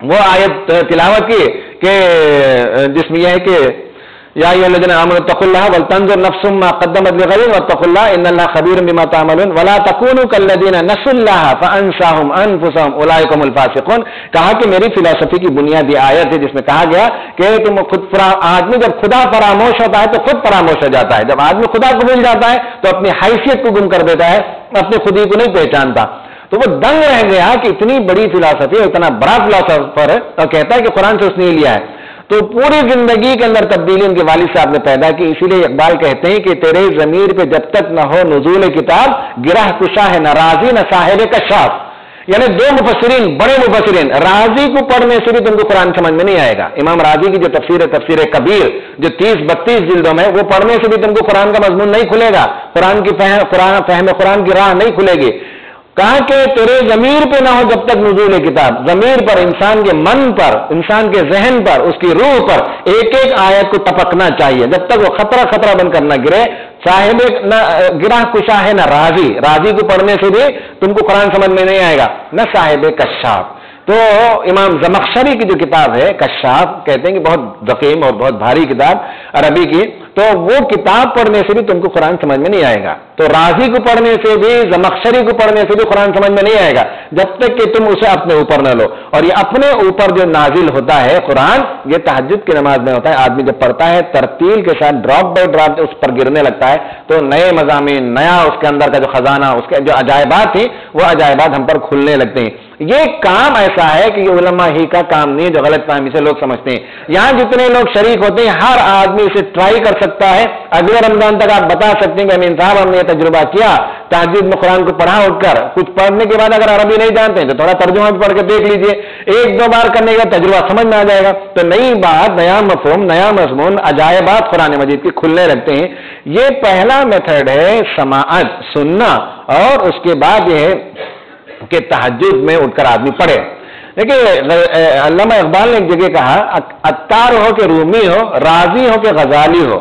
وہ آیت تلاوت کی کہ جس میں یہ ہے کہ یا ایھا الذین آمنوا اتقوا اللہ ولتنظر نفس ما قدمت لغد واتقوا اللہ ان اللہ خبیر بما تعملون ولا تکونوا کالذین نسوا اللہ فانساهم انفسهم اولئک هم الفاسقون. کہا کہ میری فلسفی کی بنیادی آیت ہے جس میں کہا گیا کہ تم آدمی جب خدا فراموش ہوتا ہے تو خود فراموش ہو جاتا ہے. جب آدمی خدا کو بھول جاتا ہے تو اپنی حیثیت کو گم کر دیتا ہے, اپنی خودی کو نہیں پہچانتا. تو وہ دنگ رہ گیا کہ اتنی بڑی فلسفی اور اتنا بڑا فلسفر ہے اور کہتا ہے کہ قرآن سے اس نے لیا ہے. تو پوری زندگی کے اندر تبدیلی ان کے والد صاحب نے پیدا کی. اسی لیے اقبال کہتے ہیں کہ تیرے ضمیر پہ جب تک نہ ہو نزول کتاب گرہ کشا ہے نہ راضی نہ صاحب کشاف. یعنی 2 مفسرین, بڑے مفسرین, راضی کو پڑھنے سے بھی تم کو قرآن سمجھ میں نہیں آئے گا. امام راضی کی جو تفسیر ہے تفسیر کبیر جو 30-32 جلدوں میں, وہ پڑھنے سے بھی تم کو قرآن کا مضمون نہیں کھلے گا, قرآن کی فہم قرآن کی راہ نہیں کھلے گی. کہا کہ تیرے ضمیر پہ نہ ہو جب تک نزول کتاب, ضمیر پر, انسان کے من پر, انسان کے ذہن پر, اس کی روح پر ایک ایک آیت کو ٹپکنا چاہیے جب تک وہ خطرہ بن کر نہ گرے. صاحب نہ گرہ کشا ہے نہ راضی, راضی کو پڑھنے سے بھی تم کو قرآن سمجھ میں نہیں آئے گا, نہ صاحب کشاف. تو امام زمخشری کی جو کتاب ہے کشاف, کہتے ہیں کہ بہت ضخیم اور بہت بھاری کتاب عربی کی, تو وہ کتاب پڑھنے سے بھی تم کو قرآن سمجھ میں نہیں آئے گا. تو رازی کو پڑھنے سے بھی, زمخشری کو پڑھنے سے بھی قرآن سمجھ میں نہیں آئے گا جب تک کہ تم اسے اپنے اوپر نہ لو. اور یہ اپنے اوپر جو نازل ہوتا ہے قرآن, یہ تہجد کی نماز میں ہوتا ہے. آدمی جب پڑھتا ہے ترتیل کے ساتھ ڈراپ بائی ڈراپ اس پر گرنے لگتا ہے, تو نئے مضامین, نیا اس کے اندر کا جو خزانہ, اس کے جو عجائبات تھیں وہ عجائبات ہم پر کھلنے لگتے ہیں. یہ کام ایسا ہے کہ یہ علماء ہی کا کام نہیں, جو غلط فہمی سے لوگ سمجھتے ہیں. یہاں جتنے لوگ شریک ہوتے ہیں ہر آدمی اسے ٹرائی کر سکتا ہے. اگلے رمضان تک آپ بتا سکتے ہیں کہ امین صاحب ہم نے یہ تجربہ کیا, تہجد میں قرآن کو پڑھا اٹھ کر, کچھ پڑھنے کے بعد اگر عربی نہیں جانتے ہیں تو تھوڑا ترجمہ پڑھ کے دیکھ لیجئے, ایک دو بار کرنے کا تجربہ سمجھ میں آ جائے گا. تو نئی بات, نیا مفہوم, نیا مضمون, عجائبات قرآن مجید کی کھلنے لگتے ہیں. یہ پہلا میتھڈ ہے سماعت, سننا, اور اس کے بعد یہ ہے کہ تہجد میں اٹھ کر آدمی پڑھے. دیکھیے علامہ اقبال نے ایک جگہ کہا, عطار ہو کہ رومی ہو, رازی ہو کہ غزالی ہو.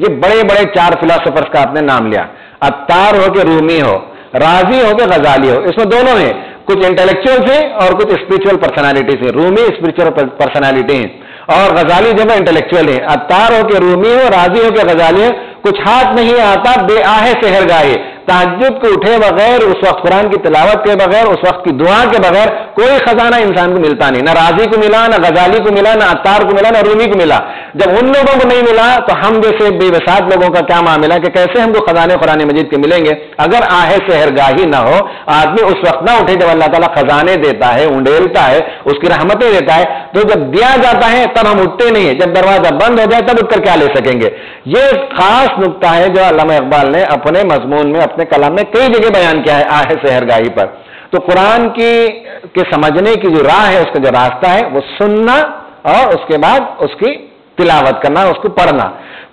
یہ بڑے بڑے 4 فلاسفرز کا آپ نے نام لیا. عطار ہو کہ رومی ہو, رازی ہو کہ غزالی ہو. اس میں دونوں ہیں, کچھ انٹلیکچوئل ہیں اور کچھ اسپرچل پرسنالٹیز ہیں. رومی اسپرچل پرسنالٹی ہیں اور غزالی جو ہے انٹلیکچوئل ہیں. عطار ہو کہ رومی ہو, رازی ہو کہ غزالی ہو. کچھ ہاتھ نہیں آتا بے آہے سحر گاہے. تہجد کو اٹھے بغیر, اس وقت قرآن کی تلاوت کے بغیر, اس وقت کی دعا کے بغیر کوئی خزانہ انسان کو ملتا نہیں. نہ رازی کو ملا, نہ غزالی کو ملا, نہ عطار کو ملا, نہ رومی کو ملا. جب ان لوگوں کو نہیں ملا تو ہم جیسے بے وسعت لوگوں کا کیا معاملہ کہ کیسے ہم کو خزانے قرآن مجید کے ملیں گے اگر آہے سحرگاہی نہ ہو. آدمی اس وقت نہ اٹھے جب اللہ تعالیٰ خزانے دیتا ہے, انڈیلتا ہے, اس کی رحمتیں دیتا ہے. تو جب دیا جاتا ہے تب ہم اٹھتے نہیں ہیں, جب دروازہ بند ہو جائے تب اٹھ کر کیا لے سکیں گے. یہ خاص نقطہ ہے جو علامہ اقبال نے اپنے مضمون میں, اپنے کلام میں کئی جگہ بیان کیا ہے آہ سحرگاہی پر. تو قرآن کے سمجھنے کی جو راہ ہے, اس کا جو راستہ ہے وہ سننا اور اس کے بعد اس کی تلاوت کرنا, اس کو پڑھنا.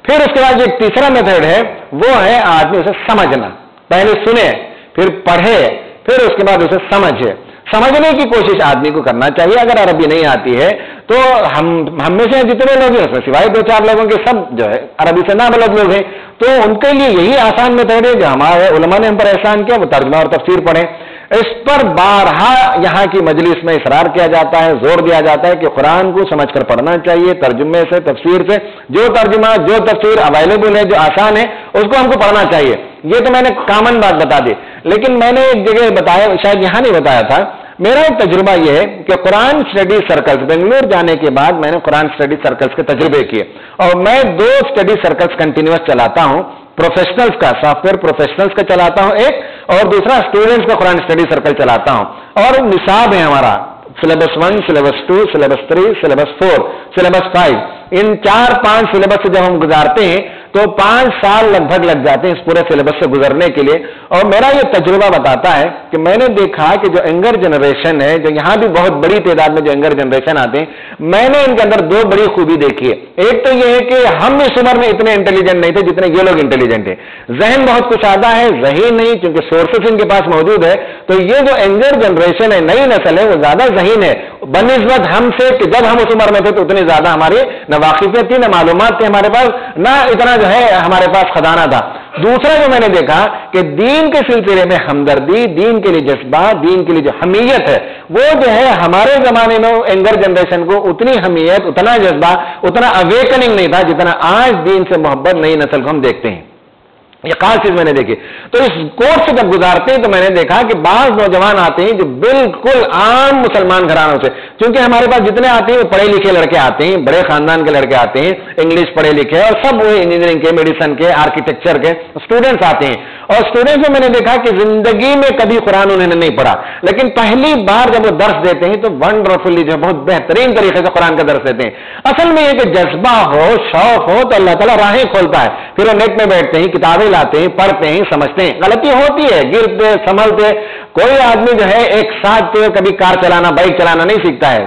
پھر اس کے بعد جو ایک تیسرا میتھڈ ہے وہ ہے آدمی اسے سمجھنا. پہلے سنے, پھر پڑھے, پھر اس کے بعد اسے سمجھے. سمجھنے کی کوشش آدمی کو کرنا چاہیے. اگر عربی نہیں آتی ہے تو ہم میں سے جتنے لوگ ہیں, اس میں سوائے 2-4 لوگوں کے سب جو ہے عربی سے نابلد لوگ ہیں, تو ان کے لیے یہی آسان میتھڈ ہے جو ہمارے علماء نے ہم پر احسان کیا, وہ ترجمہ اور تفسیر پڑھیں. اس پر بارہا یہاں کی مجلس میں اصرار کیا جاتا ہے, زور دیا جاتا ہے کہ قرآن کو سمجھ کر پڑھنا چاہیے, ترجمے سے, تفسیر سے. جو ترجمہ, جو تفسیر اویلیبل ہے, جو آسان ہے, اس کو ہم کو پڑھنا چاہیے. یہ تو میں نے کامن بات بتا دی. لیکن میں نے ایک جگہ بتایا, شاید یہاں نہیں بتایا تھا, میرا ایک تجربہ یہ ہے کہ قرآن اسٹڈی سرکلز, بنگلور جانے کے بعد میں نے قرآن اسٹڈی سرکلز کے تجربے کیے, اور میں 2 اسٹڈی سرکلز کنٹینیوس چلاتا ہوں. پروفیشنلز کا, سافٹ ویئر پروفیشنلز کا چلاتا ہوں ایک, اور دوسرا اسٹوڈنٹس کا قرآن اسٹڈی سرکل چلاتا ہوں. اور نصاب ہے ہمارا syllabus 1, syllabus 2, syllabus 3, syllabus 4, syllabus 5. ان 4-5 سلیبس سے جب ہم گزارتے ہیں تو 5 سال لگ بھگ لگ جاتے ہیں اس پورے سلیبس سے گزرنے کے لیے. اور میرا یہ تجربہ بتاتا ہے کہ میں نے دیکھا کہ جو ینگر جنریشن ہے, جو یہاں بھی بہت بڑی تعداد میں جو ینگر جنریشن آتے ہیں, میں نے ان کے اندر 2 بڑی خوبی دیکھی ہے. ایک تو یہ ہے کہ ہم اس عمر میں اتنے انٹیلیجنٹ نہیں تھے جتنے یہ لوگ انٹیلیجنٹ ہیں. ذہن بہت کچھ آتا ہے, ذہین نہیں, کیونکہ سورسز ان کے پاس موجود ہے. تو یہ جو ینگر جنریشن ہے, نئی نسل ہے, وہ زیادہ ذہین ہے بنسبت ہم سے, کہ جب ہم اس عمر میں تھے تو اتنی زیادہ ہماری نہ واقفیت تھی, نہ معلومات تھے ہمارے پاس, نہ اتنا جو ہے ہمارے پاس خزانہ تھا. دوسرا جو میں نے دیکھا کہ دین کے سلسلے میں ہمدردی, دین کے لیے جذبہ, دین کے لیے جو حمیت ہے, وہ جو ہے ہمارے زمانے میں ینگر جنریشن کو اتنی حمیت, اتنا جذبہ, اتنا اویکننگ نہیں تھا جتنا آج دین سے محبت نئی نسل کو ہم دیکھتے ہیں. یہ خاص چیز میں نے دیکھی. تو اس کورس سے جب گزارتے ہیں تو میں نے دیکھا کہ بعض نوجوان آتے ہیں جو بالکل عام مسلمان گھرانوں سے, کیونکہ ہمارے پاس جتنے آتے ہیں وہ پڑھے لکھے لڑکے آتے ہیں, بڑے خاندان کے لڑکے آتے ہیں, انگلش پڑھے لکھے, اور سب وہ انجینئرنگ کے, میڈیسن کے, آرکیٹیکچر کے اسٹوڈنٹس آتے ہیں. اور اسٹوڈنٹس میں نے دیکھا کہ زندگی میں کبھی قرآن انہوں نے نہیں پڑھا, لیکن پہلی بار جب وہ درس دیتے ہیں تو ونڈرفلی جو بہت بہترین طریقے سے قرآن کا درس دیتے ہیں. اصل میں یہ کہ جذبہ ہو, شوق ہو, تو اللہ تعالیٰ راہیں کھولتا ہے. پھر وہ نیٹ میں بیٹھتے ہیں, کتابیں لاتے ہیں, پڑھتے ہیں, سمجھتے ہیں. غلطی ہوتی ہے, گرتے سنبھلتے. کوئی آدمی جو ہے ایک ساتھ کبھی کار چلانا, بائک چلانا نہیں سیکھتا ہے.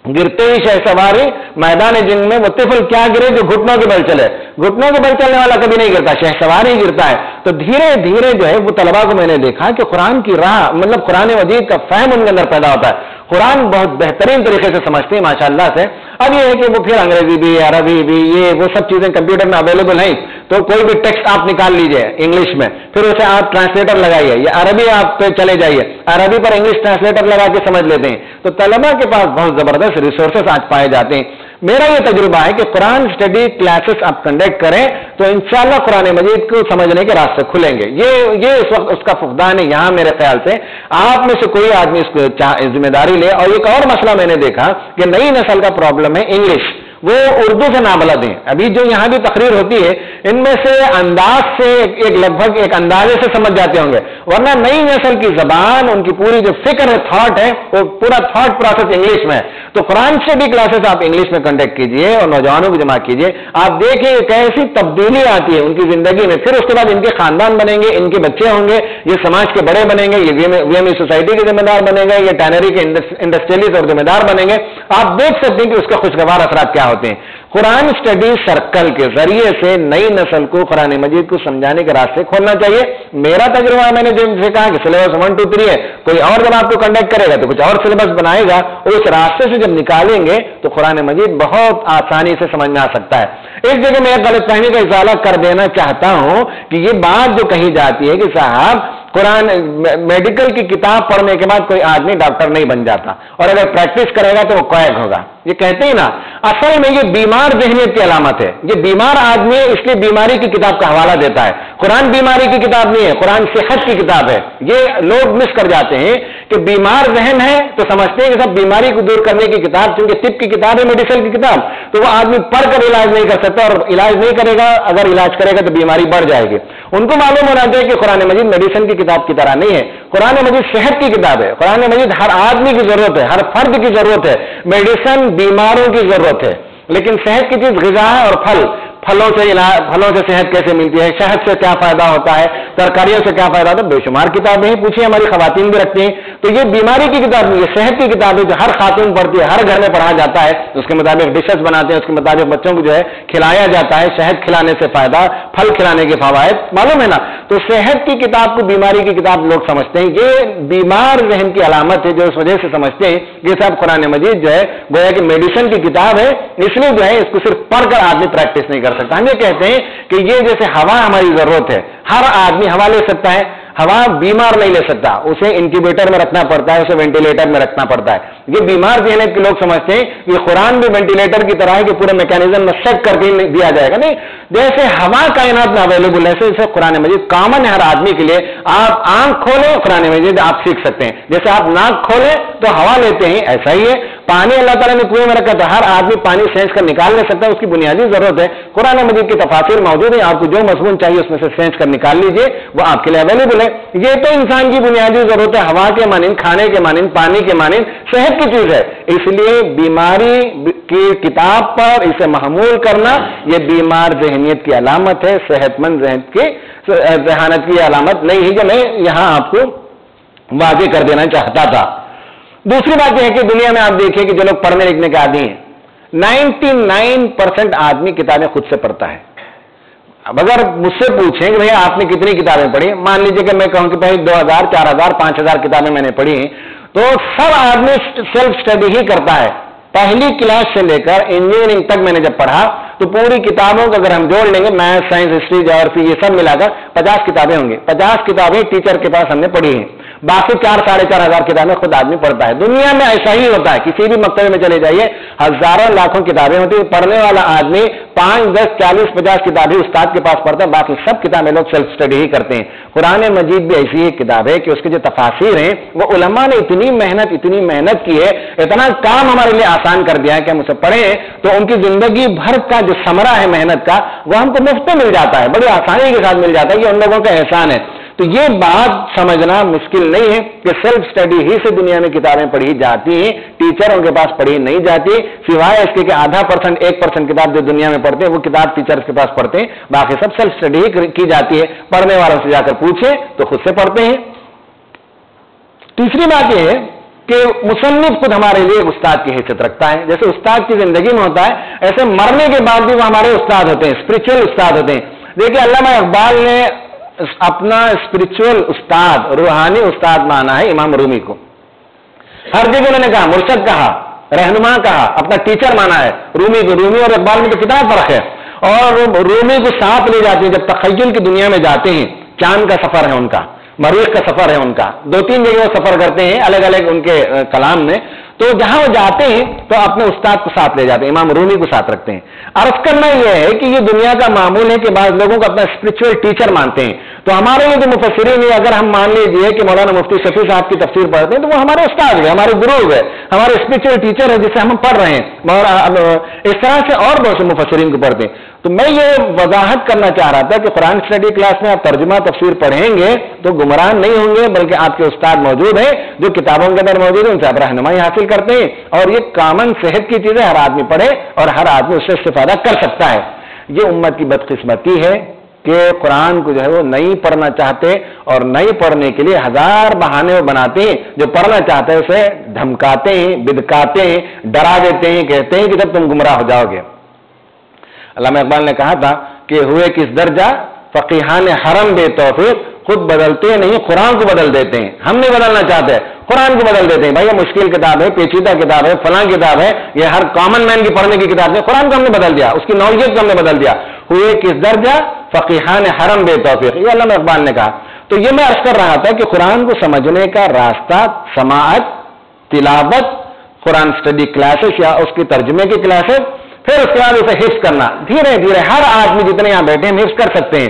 گرتے ہی شہ سواری میدان جنگ میں, وہ طفل کیا گرے جو گھٹنوں کے بل چلے. گھٹنوں کے بل چلنے والا کبھی نہیں گرتا, شہ سواری گرتا ہے. تو دھیرے دھیرے جو ہے وہ طلباء کو میں نے دیکھا کہ قرآن کی راہ, مطلب قرآن مجید کا فہم ان کے اندر پیدا ہوتا ہے. قرآن بہت بہترین طریقے سے سمجھتے ہیں ماشاءاللہ سے. اب یہ ہے کہ وہ پھر انگریزی بھی, عربی بھی, یہ وہ سب چیزیں کمپیوٹر میں اویلیبل ہیں, تو کوئی بھی ٹیکسٹ آپ نکال لیجئے انگلش میں, پھر اسے آپ ٹرانسلیٹر لگائیے, یا عربی آپ پہ چلے جائیے, عربی پر انگلش ٹرانسلیٹر لگا کے سمجھ لیتے ہیں. تو طلباء کے پاس بہت زبردست ریسورسز آج پائے جاتے ہیں. میرا یہ تجربہ ہے کہ قرآن اسٹڈی کلاسز آپ کنڈکٹ کریں تو انشاءاللہ قرآن مجید کو سمجھنے کے راستے کھلیں گے. یہ اس وقت اس کا فقدان ہے یہاں میرے خیال سے. آپ میں سے کوئی آدمی اس کو ذمہ داری لے. اور ایک اور مسئلہ میں نے دیکھا کہ نئی نسل کا پرابلم ہے انگلش. وہ اردو سے نابلد ہیں. ابھی جو یہاں بھی تقریر ہوتی ہے ان میں سے انداز سے ایک لگ بھگ ایک اندازے سے سمجھ جاتے ہوں گے, ورنہ نئی نسل کی زبان, ان کی پوری جو فکر ہے, تھاٹ ہے, وہ پورا تھاٹ پروسیس انگلش میں ہے. تو قرآن اسٹڈی کلاسز آپ انگلش میں کنڈکٹ کیجئے اور نوجوانوں کو جمع کیجئے. آپ دیکھیں کیسی تبدیلی آتی ہے ان کی زندگی میں. پھر اس کے بعد ان کے خاندان بنیں گے, ان کے بچے ہوں گے, یہ سماج کے بڑے بنیں گے, یہ وی ایم ای سوسائٹی کے ذمہ دار بنیں گے, یہ ٹینری کے انڈسٹریلسٹ اور ذمہ دار بنیں گے. آپ دیکھ سکتے ہیں کہ اس کے خوشگوار اثرات کیا ہوتے ہیں. قرآن اسٹڈی سرکل کے ذریعے سے نئی نسل کو قرآن مجید کو سمجھانے کے راستے کھولنا چاہیے. میرا تجربہ میں نے جن سے کہا کہ سلیبس 1 2 3 ہے, کوئی اور جب آپ کو کنڈکٹ کرے گا تو کچھ اور سلیبس بنائے گا, اور اس راستے سے جب نکالیں گے تو قرآن مجید بہت آسانی سے سمجھ میں آ سکتا ہے. ایک جگہ میں ایک غلط فہمی کا ازالہ کر دینا چاہتا ہوں کہ یہ بات جو کہی جاتی ہے کہ صاحب قرآن میڈیکل کی کتاب پڑھنے کے بعد کوئی آدمی ڈاکٹر نہیں بن جاتا, اور اگر پریکٹس کرے گا تو وہ کویک ہوگا, یہ کہتے ہیں نا. اصل میں یہ بیمار ذہنیت کی علامت ہے. یہ بیمار آدمی ہے, اس لیے بیماری کی کتاب کا حوالہ دیتا ہے. قرآن بیماری کی کتاب نہیں ہے, قرآن صحت کی کتاب ہے. یہ لوگ مس کر جاتے ہیں کہ بیمار ذہن ہے تو سمجھتے ہیں کہ سب بیماری کو دور کرنے کی کتاب, چونکہ طب کی کتاب ہے, میڈیسن کی کتاب, تو وہ آدمی پڑھ کر علاج نہیں کر سکتا, اور علاج نہیں کرے گا, اگر علاج کرے گا تو بیماری بڑھ جائے گی. ان کو معلوم ہونا چاہیے کہ قرآن مجید میڈیسن کی کتاب کی طرح نہیں ہے. قرآن مجید صحت کی کتاب ہے. قرآن مجید ہر آدمی کی ضرورت ہے, ہر فرد کی ضرورت ہے. میڈیسن بیماروں کی ضرورت ہے, لیکن صحت کی چیز غذا ہے اور پھلوں سے صحت کیسے ملتی ہے, شہد سے کیا فائدہ ہوتا ہے, ترکاریوں سے کیا فائدہ ہوتا ہے, بے شمار کتابیں ہیں. پوچھیں ہماری خواتین بھی رکھتی ہیں. تو یہ بیماری کی کتاب نہیں, یہ صحت کی کتاب ہے جو ہر خاتون پڑھتی ہے, ہر گھر میں پڑھا جاتا ہے. اس کے مطابق ڈشز بناتے ہیں, اس کے مطابق بچوں کو جو ہے کھلایا جاتا ہے. شہد کھلانے سے فائدہ, پھل کھلانے کے فوائد معلوم ہے نا. تو صحت کی کتاب کو بیماری کی کتاب لوگ سمجھتے ہیں. یہ بیمار ذہن کی علامت ہے جو اس وجہ سے سمجھتے ہیں کہ صاحب قرآن مجید جو ہے گویا کہ میڈیسن کی کتاب ہے, اس لیے جو ہے اس کو صرف پڑھ کر آدمی پریکٹس نہیں کر سکتا. ہم یہ کہتے ہیں کہ یہ جیسے ہوا ہماری ضرورت ہے, ہر آدمی ہوا لے سکتا ہے, ہوا بیمار نہیں لے سکتا, اسے انکیوبیٹر میں رکھنا پڑتا ہے, اسے وینٹیلیٹر میں رکھنا پڑتا ہے. یہ بیمار ذہنیت کے لوگ سمجھتے ہیں کہ قرآن بھی وینٹیلیٹر کی طرح ہے کہ پورے میکینزم میں سیٹ کر کے دیا جائے گا. نہیں, جیسے ہوا کائنات میں اویلیبل ہے ایسے قرآن مجید کامن ہے ہر آدمی کے لیے. آپ آنکھ کھولیں قرآن مجید آپ سیکھ سکتے ہیں, جیسے آپ ناک کھولیں تو ہوا لیتے ہیں, ایسا ہی ہے. پانی اللہ تعالیٰ نے کنویں میں رکھا تو ہر آدمی پانی سینچ کر نکال نہیں سکتا, اس کی بنیادی ضرورت ہے. قرآن مجید کی تفاسیر موجود ہیں, آپ کو جو مضمون چاہیے اس میں سے سینچ کر نکال لیجئے, وہ آپ کے لیے اویلیبل ہے. یہ تو انسان کی بنیادی ضرورت ہے, ہوا کے مانند, کھانے کے مانند, پانی کے مانند, صحت کی چیز ہے. اس لیے بیماری کی کتاب پر اسے محمول کرنا یہ بیمار ذہنیت کی علامت ہے, صحت مند ذہانت کی علامت نہیں ہے, جو میں یہاں آپ کو واضح کر دینا چاہتا تھا. دوسری بات یہ ہے کہ دنیا میں آپ دیکھیں کہ جو لوگ پڑھنے لکھنے کے عادی ہیں, 99% آدمی کتابیں خود سے پڑھتا ہے. اب اگر مجھ سے پوچھیں کہ بھیا آپ نے کتنی کتابیں پڑھی, مان لیجیے کہ میں کہوں کہ بھائی 2000 4000 5000 کتابیں میں نے پڑھی, تو سب آدمی سیلف اسٹڈی ہی کرتا ہے. پہلی کلاس سے لے کر انجینئرنگ تک میں نے جب پڑھا تو پوری کتابوں کو اگر ہم جوڑ لیں گے, میتھ, سائنس, ہسٹری, جیوگرافی, یہ سب ملا کر 50 کتابیں ہوں گی. 50 کتابیں ٹیچر کے پاس ہم نے پڑھی ہیں, باقی 4-4,500 کتابیں خود آدمی پڑھتا ہے. دنیا میں ایسا ہی ہوتا ہے, کسی بھی مکتبے میں چلے جائیے ہزاروں لاکھوں کتابیں ہوتی ہیں. پڑھنے والا آدمی 5 10 40 50 کتابیں استاد کے پاس پڑھتا ہے, باقی سب کتابیں لوگ سیلف اسٹڈی ہی کرتے ہیں. قرآن مجید بھی ایسی ایک کتاب ہے کہ اس کے جو تفاسیر ہیں وہ علماء نے اتنی محنت کی ہے, اتنا کام ہمارے لیے آسان کر دیا ہے کہ ہم اسے پڑھیں تو ان کی زندگی بھر کا جو ثمرہ ہے محنت کا وہ ہم کو مفت مل جاتا ہے, بڑی آسانی کے ساتھ مل جاتا ہے. یہ ان لوگوں کا احسان ہے. تو یہ بات سمجھنا مشکل نہیں ہے کہ سیلف اسٹڈی ہی سے دنیا میں کتابیں پڑھی جاتی ہیں, ٹیچر ان کے پاس پڑھی نہیں جاتی, سوائے اس کے کہ 0.5% 1% کتاب جو دنیا میں پڑھتے ہیں وہ کتاب ٹیچر کے پاس پڑھتے ہیں, باقی سب سیلف اسٹڈی ہی کی جاتی ہے. پڑھنے والوں سے جا کر پوچھیں تو خود سے پڑھتے ہیں. تیسری بات یہ ہے کہ مصنف خود ہمارے لیے استاد کی حیثیت رکھتا ہے. جیسے استاد کی زندگی میں ہوتا ہے ایسے مرنے کے بعد بھی وہ ہمارے استاد ہوتے ہیں, اسپرچل استاد ہوتے ہیں. دیکھیے علامہ اقبال نے اپنا اسپرچل استاد, روحانی استاد مانا ہے امام رومی کو. ہر جگہ انہوں نے کہا, مرشد کہا, رہنما کہا, اپنا ٹیچر مانا ہے رومی کو. رومی اور اقبال میں تو کتنا فرق ہے. اور رومی کو ساتھ لے جاتے ہیں جب تخیل کی دنیا میں جاتے ہیں, چاند کا سفر ہے ان کا, مریخ کا سفر ہے ان کا, 2-3 جگہ وہ سفر کرتے ہیں الگ الگ ان کے کلام میں. تو جہاں وہ جاتے ہیں تو اپنے استاد کو ساتھ لے جاتے ہیں، امام رومی کو ساتھ رکھتے ہیں۔ عرض کرنا یہ ہے کہ یہ دنیا کا معمول ہے کہ بعض لوگوں کو اپنا اسپرچل ٹیچر مانتے ہیں، تو ہمارے یہ جو مفسرین ہیں، اگر ہم مان لیجیے کہ مولانا مفتی شفیع صاحب کی تفسیر پڑھتے ہیں تو وہ ہمارے استاد ہے، ہمارے گرو ہے، ہمارے اسپرچل ٹیچر ہے جسے ہم پڑھ رہے ہیں، اس طرح سے اور بہت سے مفسرین کو پڑھتے ہیں۔ تو میں یہ وضاحت کرنا چاہ رہا تھا کہ قرآن اسٹڈی کلاس میں آپ ترجمہ تفسیر پڑھیں گے تو گمراہ نہیں ہوں گے، بلکہ آپ کے استاد موجود ہیں جو کتابوں کے اندر موجود ہیں، ان سے آپ رہنمائی حاصل کرتے ہیں، اور یہ کامن صحت کی چیزیں ہر آدمی پڑھے اور ہر آدمی اس سے استفادہ کر سکتا ہے۔ یہ امت کی بدقسمتی ہے کہ قرآن کو جو ہے وہ نہیں پڑھنا چاہتے، اور نہیں پڑھنے کے لیے ہزار بہانے وہ بناتے ہیں، جو پڑھنا چاہتے ہیں اسے دھمکاتے ہیں، بدکاتے ہیں، ڈرا دیتے ہیں، کہتے ہیں کہ جب تم گمراہ ہو جاؤ گے۔ علامہ اقبال نے کہا تھا کہ ہوئے کس درجہ فقیہان حرم بے توفیق، خود بدلتے نہیں قرآن کو بدل دیتے ہیں۔ ہم نہیں بدلنا چاہتے، قرآن کو بدل دیتے ہیں۔ بھائی یہ مشکل کتاب ہے، پیچیدہ کتاب ہے، فلاں کتاب ہے، یہ ہر کامن مین کی پڑھنے کی کتاب ہے، قرآن کو ہم نے بدل دیا، اس کی نوعیت کو ہم نے بدل دیا۔ ہوئے کس درجہ فقیہان حرم بے توفیق، یہ علامہ اقبال نے کہا۔ تو یہ میں عرض کر رہا تھا کہ قرآن کو سمجھنے کا راستہ سماعت، تلاوت، قرآن اسٹڈی کلاسز یا اس کی ترجمے کی کلاسز، پھر اس کے بعد اسے حفظ کرنا، دھیرے دھیرے ہر آدمی جتنے یہاں بیٹھے ہیں حفظ کر سکتے ہیں۔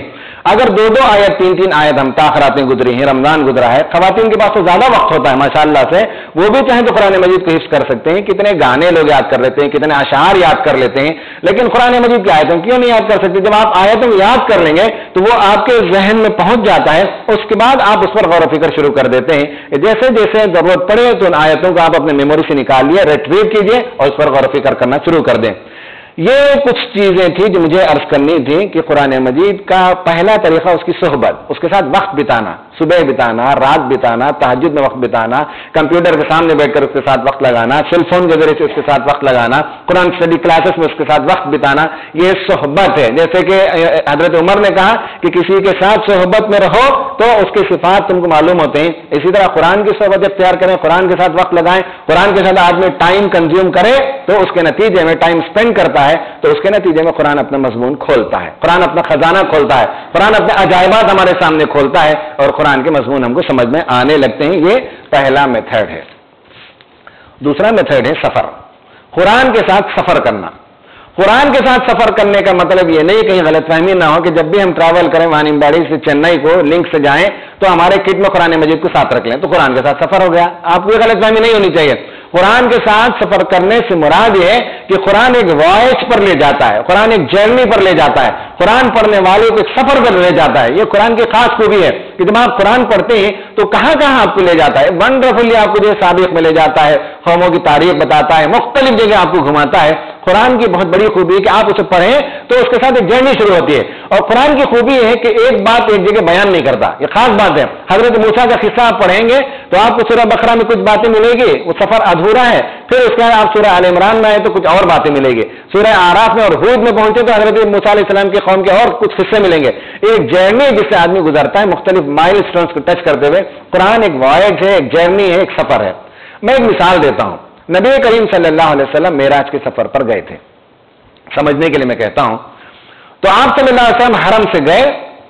اگر دو دو آیت، تین تین آیت ہم تاخراتیں گزری ہیں، رمضان گزرا ہے، خواتین کے پاس تو زیادہ وقت ہوتا ہے ماشاءاللہ سے، وہ بھی چاہیں تو قرآن مجید کو حفظ کر سکتے ہیں۔ کتنے گانے لوگ یاد کر لیتے ہیں، کتنے اشعار یاد کر لیتے ہیں، لیکن قرآن مجید کی آیتوں کیوں نہیں یاد کر سکتے؟ جب آپ آیتوں یاد کر لیں گے تو وہ آپ کے ذہن میں پہنچ جاتا ہے، اس کے بعد آپ اس پر غور و فکر شروع کر دیتے ہیں۔ جیسے جیسے ضرورت پڑے تو ان آیتوں کو آپ اپنے میموری سے نکال لیے، ریٹریو کیجیے اور اس پر غور و فکر کرنا شروع کر دیں۔ یہ کچھ چیزیں تھیں جو مجھے عرض کرنی تھی کہ قرآن مجید کا پہلا طریقہ اس کی صحبت، اس کے ساتھ وقت بتانا، صبح بتانا، رات بتانا، تہجد میں وقت بتانا، کمپیوٹر کے سامنے بیٹھ کر اس کے ساتھ وقت لگانا، سیل فون کے ذریعے سے اس کے ساتھ وقت لگانا، قرآن اسٹڈی کلاسز میں اس کے ساتھ وقت بتانا، یہ صحبت ہے۔ جیسے کہ حضرت عمر نے کہا کہ کسی کے ساتھ صحبت میں رہو تو اس کے صفات تم کو معلوم ہوتے ہیں، اسی طرح قرآن کی صحبت اختیار کریں، قرآن کے ساتھ وقت لگائیں، قرآن کے ساتھ آدمی ٹائم کنزیوم کرے تو اس کے نتیجے میں ٹائم اسپینڈ کرتا ہے تو اس کے نتیجے میں قرآن اپنا مضمون کھولتا ہے، قرآن اپنا خزانہ کھولتا ہے، قرآن اپنے عجائبات ہمارے سامنے کھولتا ہے اور قرآن کے مضمون ہم کو سمجھ میں آنے لگتے ہیں۔ یہ پہلا میتھڈ ہے۔ دوسرا میتھڈ ہے سفر، قرآن کے ساتھ سفر کرنا۔ قرآن کے ساتھ سفر کرنے کا مطلب یہ نہیں کہیں غلط فہمی نہ ہو کہ جب بھی ہم ٹریول کریں وانمباڑی سے چنئی کو لنک سے جائیں تو ہمارے کٹ میں قرآن مجید کو ساتھ رکھ لیں تو قرآن کے ساتھ سفر ہو گیا۔ آپ کو یہ غلط فہمی نہیں ہونی چاہیے۔ قرآن کے ساتھ سفر کرنے سے مراد یہ ہے کہ قرآن ایک وائس پر لے جاتا ہے، قرآن ایک جرنی پر لے جاتا ہے، قرآن پڑھنے والے کو ایک سفر پر لے جاتا ہے۔ یہ قرآن کی خاص خوبی ہے کہ جب آپ قرآن پڑھتے ہیں تو کہاں کہاں آپ کو لے جاتا ہے، ونڈرفلی آپ کو جو سابق میں لے جاتا ہے، قوموں کی تاریخ بتاتا ہے، مختلف جگہ آپ کو گھماتا ہے۔ قرآن کی بہت بڑی خوبی ہے کہ آپ اسے پڑھیں تو اس کے ساتھ ایک جرنی شروع ہوتی ہے، اور قرآن کی خوبی یہ ہے کہ ایک بات ایک جگہ بیان نہیں کرتا، یہ خاص بات ہے۔ حضرت موسیٰ کا قصہ آپ پڑھیں گے تو آپ کو سورہ بقرہ میں کچھ باتیں ملے گی، وہ سفر ادھورا ہے، پھر اس کے بعد آپ سورہ آل عمران میں آئے تو کچھ اور باتیں ملے گی، سورہ اعراف میں اور ہود میں پہنچے تو حضرت موسیٰ علیہ السلام کی قوم کے اور کچھ حصے ملیں گے۔ ایک جرنی جس سے آدمی گزرتا ہے مختلف مائل سٹونز کو ٹچ کرتے ہوئے۔ قرآن ایک وائج ہے، ایک جرنی ہے، ایک سفر ہے۔ میں ایک مثال دیتا ہوں۔ نبی کریم صلی اللہ علیہ وسلم معراج کے سفر پر گئے تھے، سمجھنے کے لیے میں کہتا ہوں تو آپ صلی اللہ علیہ وسلم حرم سے گئے،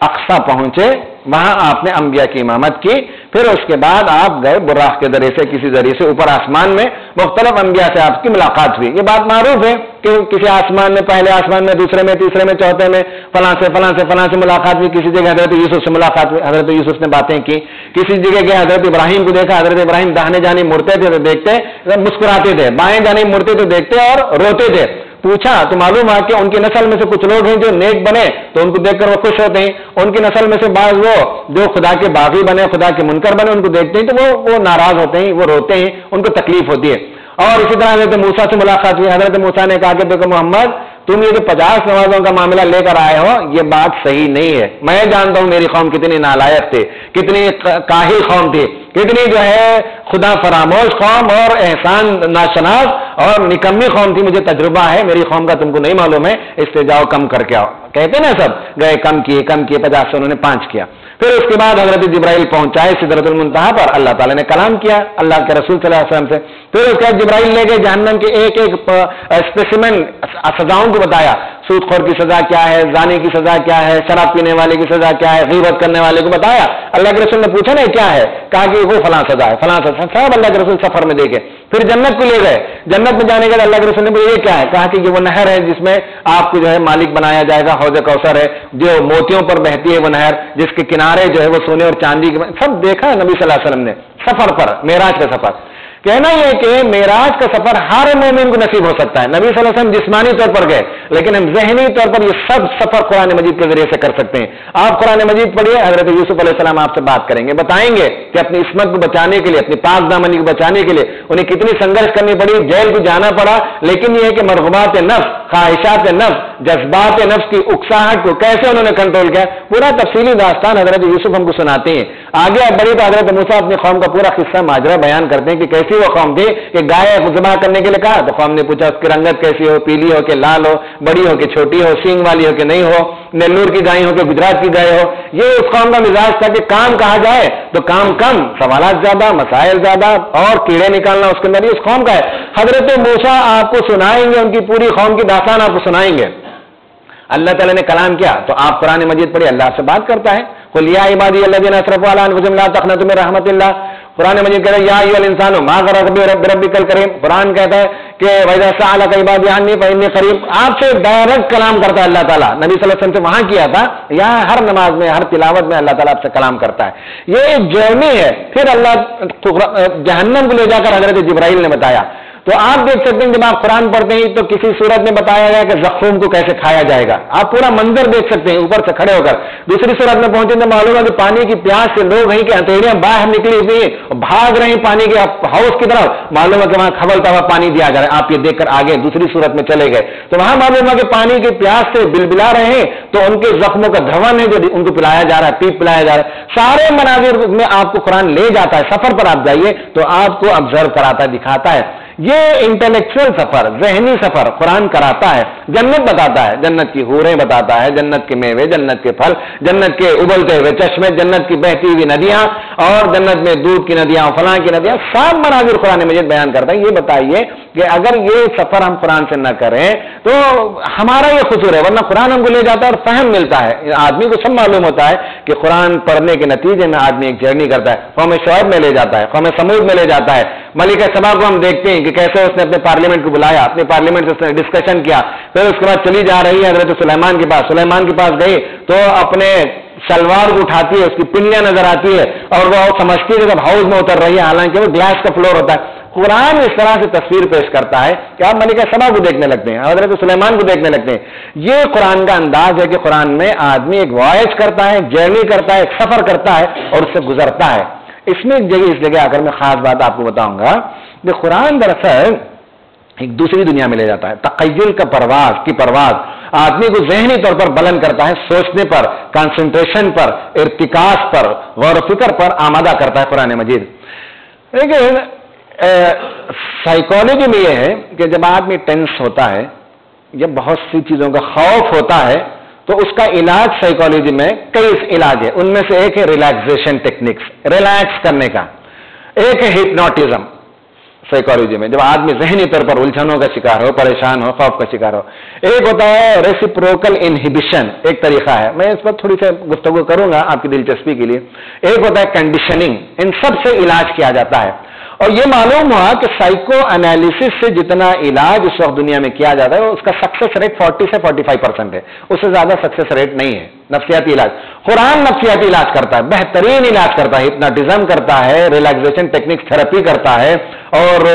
اقصی پہنچے، وہاں آپ نے انبیاء کی امامت کی، پھر اس کے بعد آپ گئے براق کے ذریعے سے کسی ذریعے سے اوپر آسمان میں مختلف انبیاء سے آپ کی ملاقات ہوئی۔ یہ بات معروف ہے کہ کسی آسمان میں، پہلے آسمان میں، دوسرے میں، تیسرے میں، چوتھے میں فلاں سے فلاں سے فلاں سے ملاقات ہوئی، کسی جگہ حضرت یوسف سے ملاقات ہوئی، حضرت یوسف نے باتیں کی، کسی جگہ گئے حضرت ابراہیم کو دیکھا، حضرت ابراہیم داہنے جانب مڑتے تھے تو دیکھتے مسکراتے تھے، بائیں جانب مڑتے تو دیکھتے اور روتے تھے۔ پوچھا تو معلوم ہوا کہ ان کی نسل میں سے کچھ لوگ ہیں جو نیک بنے تو ان کو دیکھ کر وہ خوش ہوتے ہیں، ان کی نسل میں سے بعض وہ جو خدا کے باغی بنے، خدا کے منکر بنے، ان کو دیکھتے ہیں تو وہ ناراض ہوتے ہیں، وہ روتے ہیں، ان کو تکلیف ہوتی ہے۔ اور اسی طرح حضرت موسیٰ سے ملاقات ہوئی، حضرت موسیٰ نے کہا کہ دیکھو محمد، تم یہ جو 50 نمازوں کا معاملہ لے کر آئے ہو یہ بات صحیح نہیں ہے، میں جانتا ہوں میری قوم کتنی نالائق تھی، کتنی کاہل قوم تھی، کتنی جو ہے خدا فراموش قوم اور احسان ناشناس اور نکمی قوم تھی، مجھے تجربہ ہے، میری قوم کا تم کو نہیں معلوم ہے، اس سے جاؤ کم کر کے آؤ۔ کہتے نا سب گئے کم کیے 50 سے انہوں نے 5 کیا۔ پھر اس کے بعد حضرت جبرائیل پہنچائے سدرۃ المنتہا پر، اللہ تعالیٰ نے کلام کیا اللہ کے رسول صلی اللہ علیہ وسلم سے۔ پھر اس کے بعد جبرائیل لے گئے جہنم کے ایک ایک اسپیسیمن سزاؤں کو بتایا، سود خور کی سزا کیا ہے، زانی کی سزا کیا ہے، شراب پینے والے کی سزا کیا ہے، غیبت کرنے والے کو بتایا. اللہ کے رسول نے پوچھا نا کیا ہے، کہا کہ وہ فلاں سزا ہے، فلاں سزا. سب اللہ کے رسول سفر میں دیکھے. پھر جنت کو لے گئے. جنت میں جانے کے بعد اللہ کے رسول نے یہ کیا ہے، کہا کہ یہ وہ نہر ہے جس میں آپ کو جو ہے مالک بنایا جائے گا. حوض کوثر ہے جو موتیوں پر بہتی ہے وہ نہر، جس کے کنارے جو ہے وہ سونے اور چاندی کے. سب دیکھا ہے نبی صلی اللہ علیہ وسلم نے سفر پر، معراج کا سفر. کہنا یہ کہ معراج کا سفر ہر مومن کو نصیب ہو سکتا ہے. نبی صلی اللہ علیہ وسلم جسمانی طور پر گئے، لیکن ہم ذہنی طور پر یہ سب سفر قرآن مجید کے ذریعے سے کر سکتے ہیں. آپ قرآن مجید پڑھیے، حضرت یوسف علیہ السلام آپ سے بات کریں گے، بتائیں گے کہ اپنی عصمت کو بچانے کے لیے، اپنی پاک دامنی کو بچانے کے لیے انہیں کتنی سنگرش کرنی پڑی، جیل کو جانا پڑا. لیکن یہ ہے کہ مرغوبات نفس، خواہشات نفس، جذبات نفس کی اکساہٹ کو کیسے انہوں نے کنٹرول کیا، پورا تفصیلی داستان حضرت یوسف ہم کو سناتے ہیں. آگے بڑی تو حضرت موسیٰ اپنی قوم کا پورا قصہ ماجرا بیان کرتے ہیں کہ کیسی وہ قوم تھی کہ گائے ذبح کرنے کے لیے کہا تو قوم نے پوچھا اس کی رنگت کیسی ہو، پیلی ہو کہ لال ہو، بڑی ہو کہ چھوٹی ہو، سینگ والی ہو کہ نہیں ہو، نیلور کی گائے ہو کہ گجرات کی گائے ہو. یہ اس قوم کا مزاج تھا کہ کام کہا جائے تو کام کم، سوالات زیادہ، مسائل زیادہ اور کیڑے نکالنا اس کے اندر. اس قوم کا ہے. حضرت موسیٰ آپ کو سنائیں گے، ان کی پوری قوم کی داستان آپ کو سنائیں گے. اللہ تعالیٰ نے کلام کیا تو آپ قرآن مجید پڑھیے، اللہ سے بات کرتا ہے. قل یا عبادی الذین اسرفوا علی انفسہم لا تقنطوا من رحمت اللہ. قرآن مجید کہتا ہے یا ایھا الانسان ما غرک بربک الکریم. قرآن کہتا ہے کہ وَإِذَا سَأَلَكَ عِبَادِي عَنِّي فَإِنِّي قَرِيبٌ. آپ سے ڈائریکٹ کلام کرتا ہے اللہ تعالیٰ. نبی صلی اللہ علیہ وسلم سے وہاں کیا تھا، یہاں ہر نماز میں، ہر تلاوت میں اللہ تعالیٰ آپ سے کلام کرتا ہے. یہ ایک جرنی ہے. پھر اللہ جہنم کو لے جا کر حضرت جبرائیل نے بتایا. تو آپ دیکھ سکتے ہیں جب آپ قرآن پڑھتے ہیں تو کسی صورت میں بتایا گیا کہ زخم کو کیسے کھایا جائے گا. آپ پورا منظر دیکھ سکتے ہیں اوپر سے کھڑے ہو کر. دوسری صورت میں پہنچے تو معلوم ہے کہ پانی کی پیاس سے لوگ ہیں کہ ہتھیلیاں باہر نکلی ہوئی ہیں، بھاگ رہے ہیں پانی کے ہاؤس کی طرف. معلوم ہے کہ وہاں کھولتا ہوا پانی دیا جا رہا ہے. آپ یہ دیکھ کر آگے دوسری صورت میں چلے گئے تو وہاں معلوم ہے کہ پانی کی پیاس سے بلبلا رہے ہیں تو ان کے زخموں کا دھون ہے جو ان کو پلایا جا رہا ہے، پیپ پلایا جا رہا ہے. سارے مناظر میں آپ کو قرآن لے جاتا ہے. سفر پر آپ جائیے تو آپ کو آبزرو کراتا ہے، دکھاتا ہے. یہ انٹلیکچوئل سفر، ذہنی سفر قرآن کراتا ہے. جنت بتاتا ہے، جنت کی حوریں بتاتا ہے، جنت کے میوے، جنت کے پھل، جنت کے ابلتے ہوئے چشمے، جنت کی بہتی ہوئی ندیاں اور جنت میں دودھ کی ندیاں، فلاں کی ندیاں، سب مناظر قرآن مجید بیان کرتا ہے. یہ بتائیے کہ اگر یہ سفر ہم قرآن سے نہ کریں تو ہمارا یہ قصور ہے. ورنہ قرآن ہم کو لے جاتا ہے اور فہم ملتا ہے. آدمی کو سب معلوم ہوتا ہے کہ قرآن پڑھنے کے نتیجے میں آدمی ایک جرنی کرتا ہے. قوم شعیب میں لے جاتا ہے، قوم سمود میں لے جاتا ہے. ملکہ سبا کو ہم دیکھتے ہیں کہ کیسے اس نے اپنے پارلیمنٹ کو بلایا، اپنے پارلیمنٹ سے اس نے ڈسکشن کیا. پھر اس کے بعد چلی جا رہی ہے حضرت سلیمان کے پاس. سلیمان کے پاس گئی تو اپنے شلوار کو اٹھاتی ہے، اس کی پنیاں نظر آتی ہے اور وہ سمجھتی ہے کہ جب ہاؤس میں اتر رہی ہے، حالانکہ وہ گلاس کا فلور ہوتا ہے. قرآن اس طرح سے تصویر پیش کرتا ہے کہ آپ ملکہ سبا کو دیکھنے لگتے ہیں، حضرت سلیمان کو دیکھنے لگتے ہیں. یہ قرآن کا انداز ہے کہ قرآن میں آدمی ایک وائس کرتا ہے، جرنی کرتا ہے، ایک سفر کرتا ہے اور اس سے گزرتا ہے. اس میں اس جگہ آ کر میں خاص بات آپ کو بتاؤں گا کہ قرآن دراصل ایک دوسری دنیا میں لے جاتا ہے. تخیل کا پرواز آدمی کو ذہنی طور پر بلند کرتا ہے، سوچنے پر، کنسنٹریشن پر، ارتکاز پر، غور و فکر پر آمادہ کرتا ہے قرآن مجید. لیکن سائیکالوجی میں یہ ہے کہ جب آدمی ٹینس ہوتا ہے یا بہت سی چیزوں کا خوف ہوتا ہے تو اس کا علاج سائیکالوجی میں کئی علاج ہے. ان میں سے ایک ہے ریلیکسیشن ٹیکنیکس، ریلیکس کرنے کا. ایک ہے ہپنوٹزم سائیکالوجی میں، جب آدمی ذہنی طور پر الجھنوں کا شکار ہو، پریشان ہو، خوف کا شکار ہو. ایک ہوتا ہے ریسیپروکل انہیبیشن، ایک طریقہ ہے، میں اس پر تھوڑی سی گفتگو کروں گا آپ کی دلچسپی کے لیے. ایک ہوتا ہے کنڈیشننگ. ان سب سے علاج کیا جاتا ہے. اور یہ معلوم ہوا کہ سائیکو انالیسس سے جتنا علاج اس وقت دنیا میں کیا جاتا ہے اس کا سکسیس ریٹ 40 سے 45% ہے. اس سے زیادہ سکسیس ریٹ نہیں ہے. نفسیاتی علاج، قرآن نفسیاتی علاج کرتا ہے، بہترین علاج کرتا ہے، ہپناٹزم کرتا ہے، ریلیکسیشن ٹیکنکس تھراپی کرتا ہے اور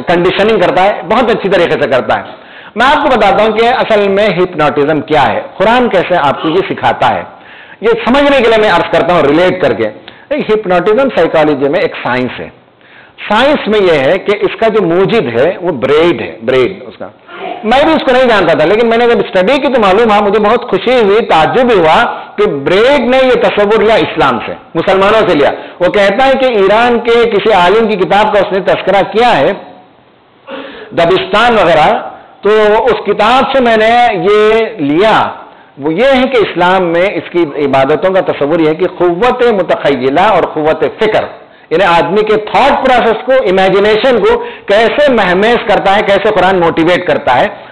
کنڈیشننگ کرتا ہے، بہت اچھی طریقے سے کرتا ہے. میں آپ کو بتاتا ہوں کہ اصل میں ہپناٹزم کیا ہے، قرآن کیسے آپ کو یہ سکھاتا ہے. یہ سمجھنے کے لیے میں عرض کرتا ہوں ریلیٹ کر کے. ہپناٹزم سائیکالوجی میں ایک سائنس ہے. سائنس میں یہ ہے کہ اس کا جو موجد ہے وہ بریڈ ہے. بریڈ اس کا میں بھی اس کو نہیں جانتا تھا، لیکن میں نے جب اسٹڈی کی تو معلوم ہوا، مجھے بہت خوشی ہوئی، تعجب ہوا کہ بریڈ نے یہ تصور لیا اسلام سے، مسلمانوں سے لیا. وہ کہتا ہے کہ ایران کے کسی عالم کی کتاب کا اس نے تذکرہ کیا ہے، دبستان وغیرہ، تو اس کتاب سے میں نے یہ لیا. وہ یہ ہے کہ اسلام میں اس کی عبادتوں کا تصور یہ ہے کہ قوت متخیلہ اور قوت فکر، یعنی آدمی کے تھاٹ پروسیس کو، امیجنیشن کو کیسے مہمیز کرتا ہے، کیسے قرآن موٹیویٹ کرتا ہے.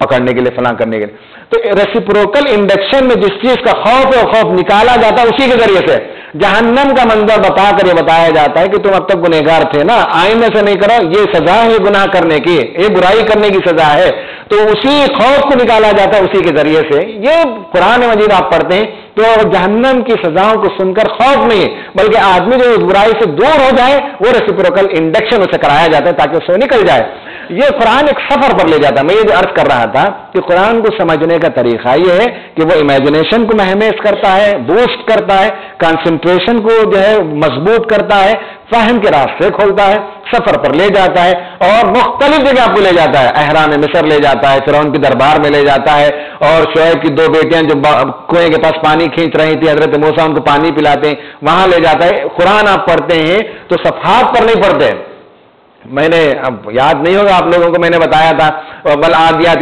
پکڑنے کے لیے، فلاں کرنے کے لیے. تو ریسیپروکل انڈکشن میں جس چیز کا خوف ہے وہ خوف نکالا جاتا ہے اسی کے ذریعے سے. جہنم کا منظر بتا کر یہ بتایا جاتا ہے کہ تم اب تک گنہگار تھے نا، آئندہ سے نہیں کرو، یہ سزا ہے گناہ کرنے کی، یہ برائی کرنے کی سزا ہے. تو اسی خوف کو نکالا جاتا ہے اسی کے ذریعے سے. یہ قرآن مجید آپ پڑھتے ہیں تو جہنم کی سزاؤں کو سن کر خوف نہیں ہے، بلکہ آدمی جو اس برائی سے دور ہو جائے وہ ریسیپروکل انڈکشن اسے کرایا جاتا ہے تاکہ اسے نکل جائے. یہ قرآن ایک سفر پر لے جاتا ہے. میں یہ جو عرض کر رہا تھا کہ قرآن کو سمجھنے کا طریقہ یہ ہے کہ وہ امیجنیشن کو مہمیز کرتا ہے، بوسٹ کرتا ہے، کنسنٹریشن کو جو ہے مضبوط کرتا ہے، فہم کے راستے کھولتا ہے، سفر پر لے جاتا ہے اور مختلف جگہ آپ کو لے جاتا ہے. احرام مصر لے جاتا ہے، فرعون کے دربار میں لے جاتا ہے، اور شعیب کی 2 بیٹیاں جو کنویں کے پاس پانی کھینچ رہی تھی، حضرت موسیٰ ان کو پانی پلاتے ہیں، وہاں لے جاتا ہے. قرآن آپ پڑھتے ہیں تو صفحات پر نہیں پڑھتے. میں نے اب یاد نہیں ہوگا آپ لوگوں کو میں نے بتایا تھا بل عادیات